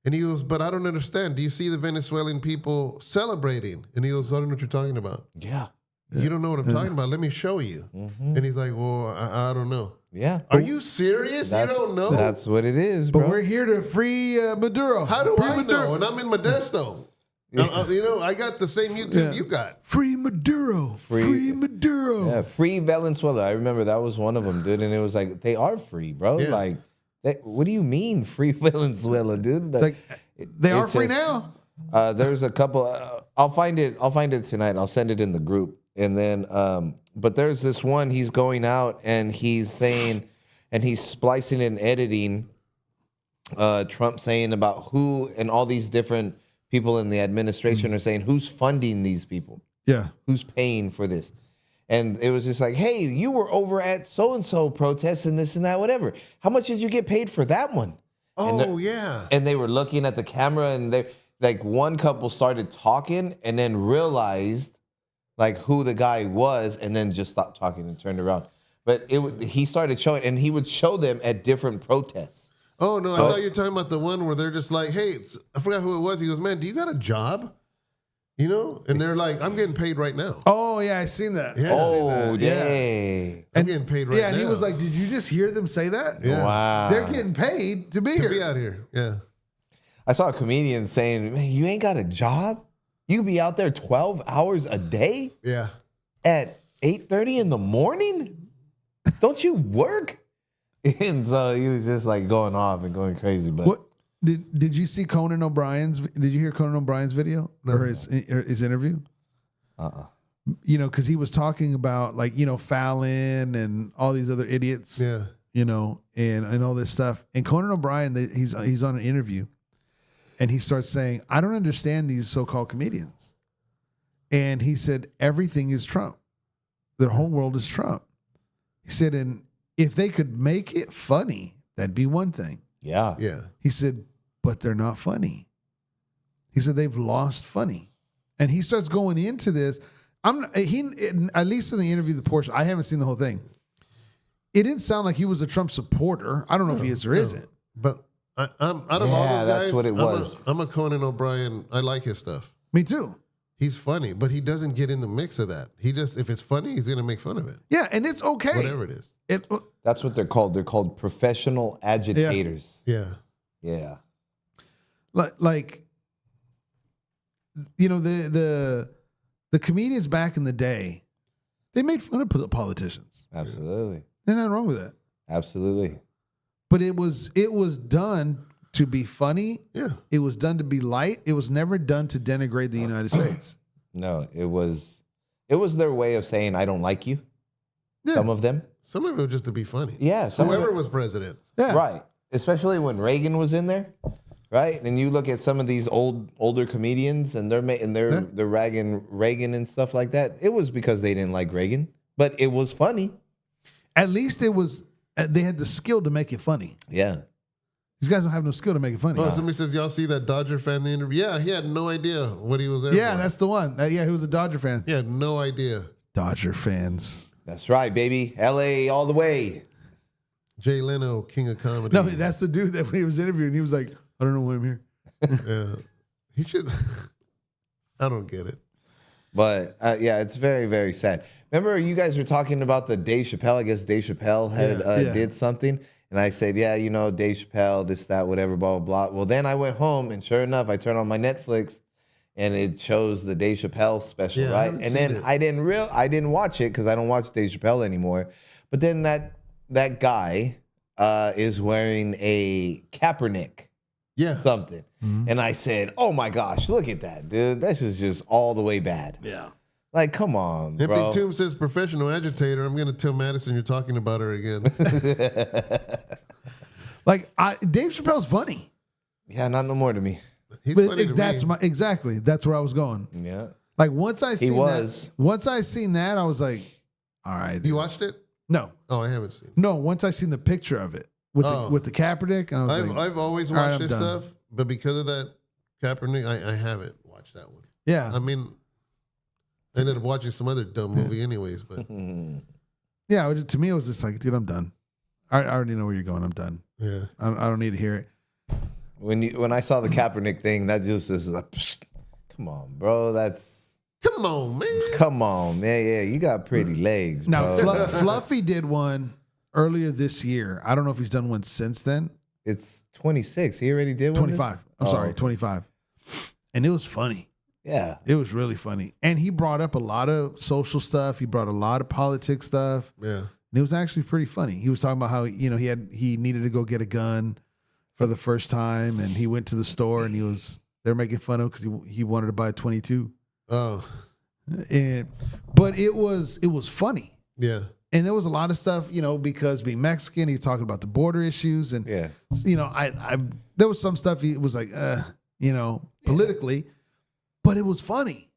And he goes, "But I don't understand. Do you see the Venezuelan people celebrating?" And he goes, "I don't know what you're talking about. Yeah. You don't know what I'm talking about. Let me show you." And he's like, "Well, I don't know." Yeah. Are you serious? You don't know? That's what it is, But bro. we're here to free Maduro. How do free I Maduro. know? And I'm in Modesto. I got the same YouTube you got. Free Maduro. Free Maduro. Yeah, free Valenzuela. I remember that was one of them, dude. And it was like, they are free, bro. Yeah. Like, what do you mean free Valenzuela, dude? Like, they are it's free just- now. There's a couple. I'll find it tonight. I'll send it in the group. And then, but there's this one. He's going out and he's saying, and he's splicing and editing. Trump saying about who and all these different people in the administration are saying who's funding these people, Yeah. who's paying for this. And it was just like, hey, you were over at so and so protests and this and that, whatever. How much did you get paid for that one? Oh, yeah. And they were looking at the camera, and they like one couple started talking and then realized like who the guy was, and then just stopped talking and turned around. But he started showing, and he would show them at different protests. Oh, no. I thought you were talking about the one where they're just like, "Hey, I forgot who it was." He goes, "Man, do you got a job?" And they're like, "I'm getting paid right now. Oh, yeah, I seen that. Yeah. Oh, Yeah. dang. I'm getting paid right now." Yeah, and he was like, "Did you just hear them say that? Yeah. Wow. They're getting paid to be "To here." be out here." Yeah. I saw a comedian saying, man, you ain't got a job? You could be out there 12 hours a day Yeah. at 8:30 in the morning? Don't you work? And so he was just like going off and going crazy. But What did you see Conan O'Brien's? Did you hear Conan O'Brien's video or his interview? Because he was talking about like Fallon and all these other idiots. Yeah. And all this stuff. And Conan O'Brien, he's on an interview, and he starts saying, "I don't understand these so-called comedians." And he said, "Everything is Trump. Their whole world is Trump." He said, "And if they could make it funny, that'd be one thing." yeah. Yeah. He said, "But they're not funny." He said they've lost funny, and he starts going into this. At least in the interview, the portion I haven't seen the whole thing. It didn't sound like he was a Trump supporter. I don't know if he is or isn't. But I'm out of all Yeah, those that's guys, what it was. I'm a Conan O'Brien. I like his stuff. Me too. He's funny, but he doesn't get in the mix of that. He just, if it's funny, he's going to make fun of it. Yeah, and it's okay. Whatever it is. That's what they're called. They're called professional agitators. Yeah. Yeah. Like the comedians back in the day, they made fun of politicians. Absolutely. There's nothing wrong with that. Absolutely. But it was done to be funny. Yeah. It was done to be light. It was never done to denigrate the United States. No, it was their way of saying I don't like you. Yeah. Some of them. Some of it was just to be funny. Yeah. Some Whoever of it, was president. Yeah. right. Especially when Reagan was in there. Right? And you look at some of these older comedians and they're ragging Reagan and stuff like that. It was because they didn't like Reagan, but it was funny. At least it was. They had the skill to make it funny. Yeah. These guys don't have no skill to make it funny. Oh, somebody says, "Y'all see that Dodger fan in the interview?" Yeah, he had no idea what he was there Yeah, for. that's the one. He was a Dodger fan. He had no idea. Dodger fans. That's right, baby. LA all the way. Jay Leno, king of comedy. No, that's the dude that when he was interviewing, he was like, "I don't know why I'm here." Yeah. He should. I don't get it. But yeah, it's very, very sad. Remember, you guys were talking about the Dave Chappelle. I guess Dave Chappelle had Yeah. did something, and I said, "Yeah, Dave Chappelle, this, that, whatever, blah, blah, blah." Well, then I went home, and sure enough, I turned on my Netflix, and it shows the Dave Chappelle special, Yeah, I right? haven't And seen then it. I didn't watch it because I don't watch Dave Chappelle anymore. But then that guy is wearing a Kaepernick. Yeah. Something. And I said, oh my gosh, look at that, dude. This is just all the way bad. Yeah. Like, come on, Empty bro. Tomb says professional agitator. I'm going to tell Madison you're talking about her again. Like Dave Chappelle's funny. Yeah, not no more to me. He's But funny to that's me. exactly. That's where I was going. Yeah. Like once I seen was. that, I was like, all right. You watched it? No. Oh, I haven't seen it. No, once I seen the picture of it with the Kaepernick, and I was like, I've always all right, watched I'm this done. stuff, but because of that Kaepernick, I haven't watched that one. yeah. I mean, I ended up watching some other dumb movie anyways, but Yeah, to me, it was just like, dude, I'm done. I already know where you're going. I'm done. yeah. I don't need to hear it. When I saw the Kaepernick thing, that just is like, psh, come on, bro. Come on, man. Come on, man. Yeah, you got pretty legs, Now, bro. Fluffy did one earlier this year. I don't know if he's done one since then. It's 26. He already did one. 25. I'm sorry, 25. And it was funny. Yeah. It was really funny. And he brought up a lot of social stuff. He brought a lot of politics stuff. Yeah. And it was actually pretty funny. He was talking about how, he needed to go get a gun for the first time, and he went to the store and they're making fun of him because he wanted to buy a 22. Oh, But it was funny. yeah. And there was a lot of stuff, because being Mexican, he was talking about the border issues, and Yeah. I there was some stuff he was like, politically, but it was funny.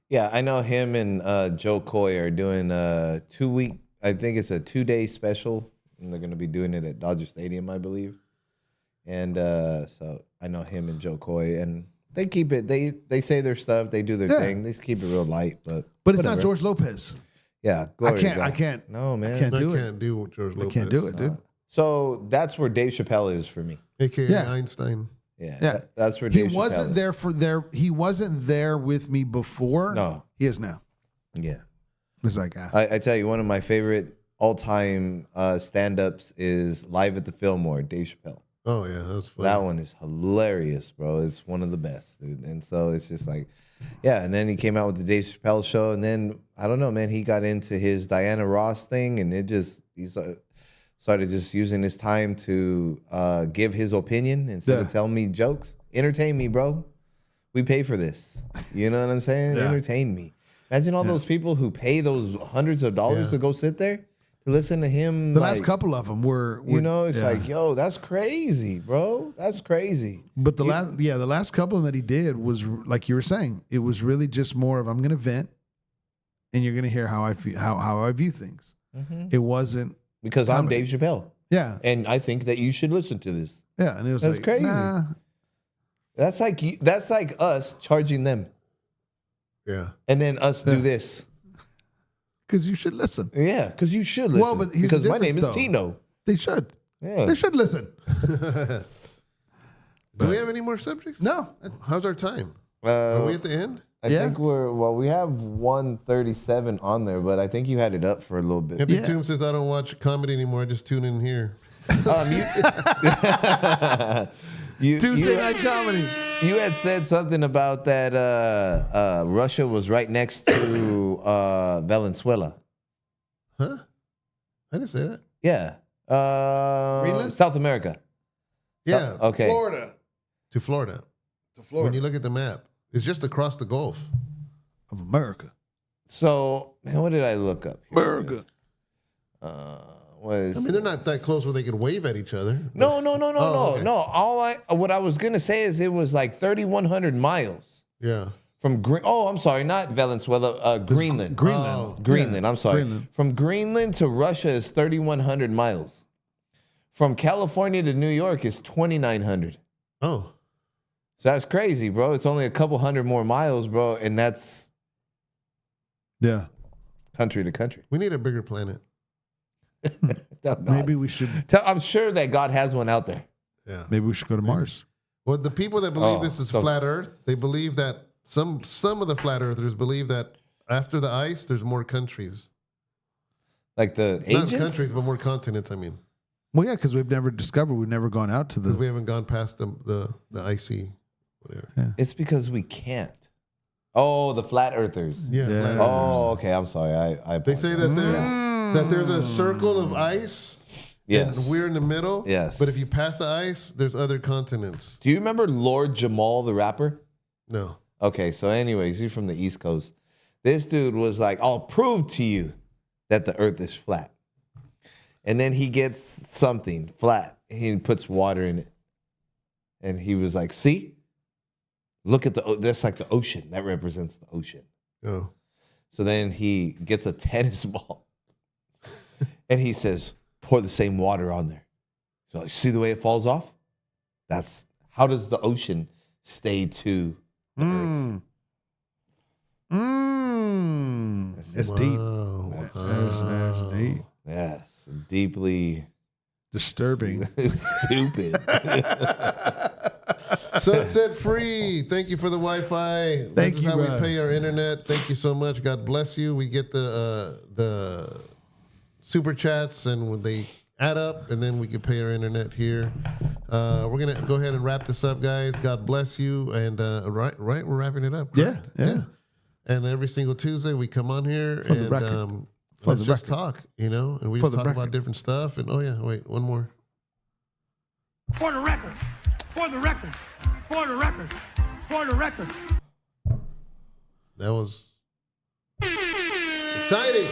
Yeah, I know him and Joe Coy are doing a 2-week, I think it's a 2-day special, and they're going to be doing it at Dodger Stadium, I believe. And so I know him and Joe Coy, and they keep it, they say their stuff, they do their thing, they just keep it real light, but it's whatever. not George Lopez. Yeah, glory to God. I can't. No, man. I can't do I it. can't do George Lopez. I can't do it, dude. So that's where Dave Chappelle is for me. AKA Yeah. Einstein. Yeah, Yeah. that's where He Dave wasn't Chappelle is. He wasn't there with me before. No. He is now. Yeah. It's like, I tell you, one of my favorite all-time stand-ups is Live at the Fillmore, Dave Chappelle. Oh yeah, that was funny. That one is hilarious, bro. It's one of the best, dude. And so it's just like, yeah. And then he came out with the Dave Chappelle show, and then I don't know, man. He got into his Diana Ross thing, and he started just using his time to give his opinion instead of telling me jokes. Entertain me, bro. We pay for this. You know what I'm saying? Yeah. Entertain me. Imagine all those people who pay those hundreds of dollars to go sit there to listen to him. the last couple of them were It's yeah. like, yo, that's crazy, bro. That's crazy. But the last couple that he did was like you were saying. It was really just more of I'm going to vent, and you're going to hear how I feel, how I view things. It wasn't Because I'm Dave Chappelle. yeah, And I think that you should listen to this. yeah, and it was That's like, crazy. nah. That's like us charging them. Yeah. And then us do this. Because you should listen. Yeah, because you should listen. Well, but here's because the my name is difference, though. Tino. They should. Yeah. They should listen. Do we have any more subjects? No. How's our time? Are we at the end? I Yeah. think we have 137 on there, but I think you had it up for a little bit. Empty Yeah. Tomb says, I don't watch comedy anymore. I just tune in here. Tuesday night comedy. You had said something about that Russia was right next to Venezuela. Huh? I didn't say that. Yeah. Greenland? South America. Yeah. Okay. Florida. To Florida. To Florida. When you look at the map, it's just across the Gulf. Of America. So, man, what did I look up? Here? America. What is I mean, they're not that close where they could wave at each other. No. okay. What I was gonna say is it was like 3,100 miles Yeah. from I'm sorry, not Venezuela, Greenland. Greenland. Oh. Greenland. I'm sorry. Greenland. From Greenland to Russia is 3,100 miles. From California to New York is 2,900. Oh. So that's crazy, bro. It's only a couple hundred more miles, bro, and that's Yeah. country to country. We need a bigger planet. Maybe we should. I'm sure that God has one out there. Yeah. Maybe we should go to Mars. Well, the people that believe Oh, this is so- flat Earth, they believe that some of the flat earthers believe that after the ice, there's more countries. Like the Not agents? countries, but more continents, I mean. Well, yeah, because we've never gone out to Because we the. haven't gone past the icy, whatever. It's because we can't. Oh, the flat earthers. Yeah. Yeah. flat Earth. Oh, okay. I'm sorry. I They say that that there's a circle of ice. Yes. And we're in the middle. Yes. But if you pass the ice, there's other continents. Do you remember Lord Jamal, the rapper? No. Okay, so anyways, he's from the East Coast. This dude was like, I'll prove to you that the earth is flat. And then he gets something flat. He puts water in it. And he was like, see? Look at that's like the ocean. That represents the ocean. Oh. So then he gets a tennis ball And he says, pour the same water on there. So you see the way it falls off? That's how does the ocean stay to the earth? It's deep. Wow. That's deep. Yes, deeply Disturbing. stupid. Sunset Free. Thank you for the Wi-Fi. Thank This is you, how we bro. pay our internet. Thank you so much. God bless you. We get the super chats, and when they add up, and then we can pay our internet here. We're gonna go ahead and wrap this up, guys. God bless you. And right, we're wrapping it up. Yeah, correct? yeah. And every single Tuesday we come on here For the and record. For let's the just record. talk, and we For just the talk about record. different stuff. And one more. For the record. For the record. For the record. For the record. That was exciting.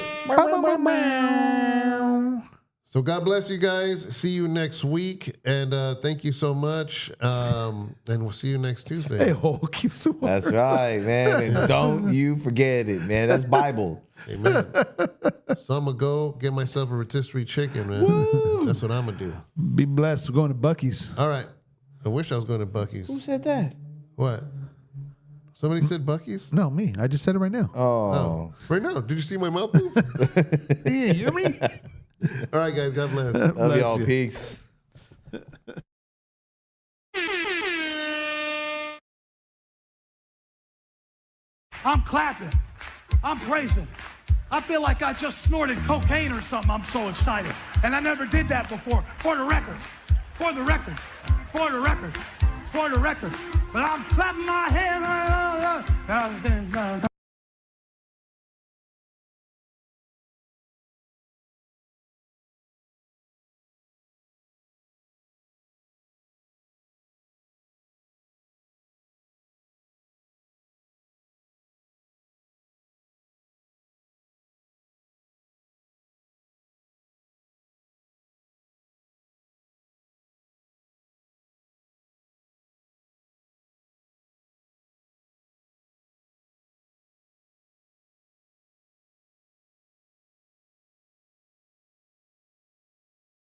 So God bless you guys. See you next week, and thank you so much. And we'll see you next Tuesday. Hey, ho, keep some That's right, man. And don't you forget it, man. That's Bible. Amen. So I'm gonna go get myself a rotisserie chicken, man. That's what I'm gonna do. Be blessed. We're going to Buc-ee's. All right. I wish I was going to Buc-ee's. Who said that? What? Somebody said Buc-ee's? No, me. I just said it right now. Oh. Right now. Did you see my mouth move? Yeah, you hear me? All right, guys. God bless. Love Bless y'all. you. Peace. I'm clapping. I'm praising. I feel like I just snorted cocaine or something. I'm so excited. And I never did that before. For the record. For the record. For the record. For the record. But I'm clapping my hands.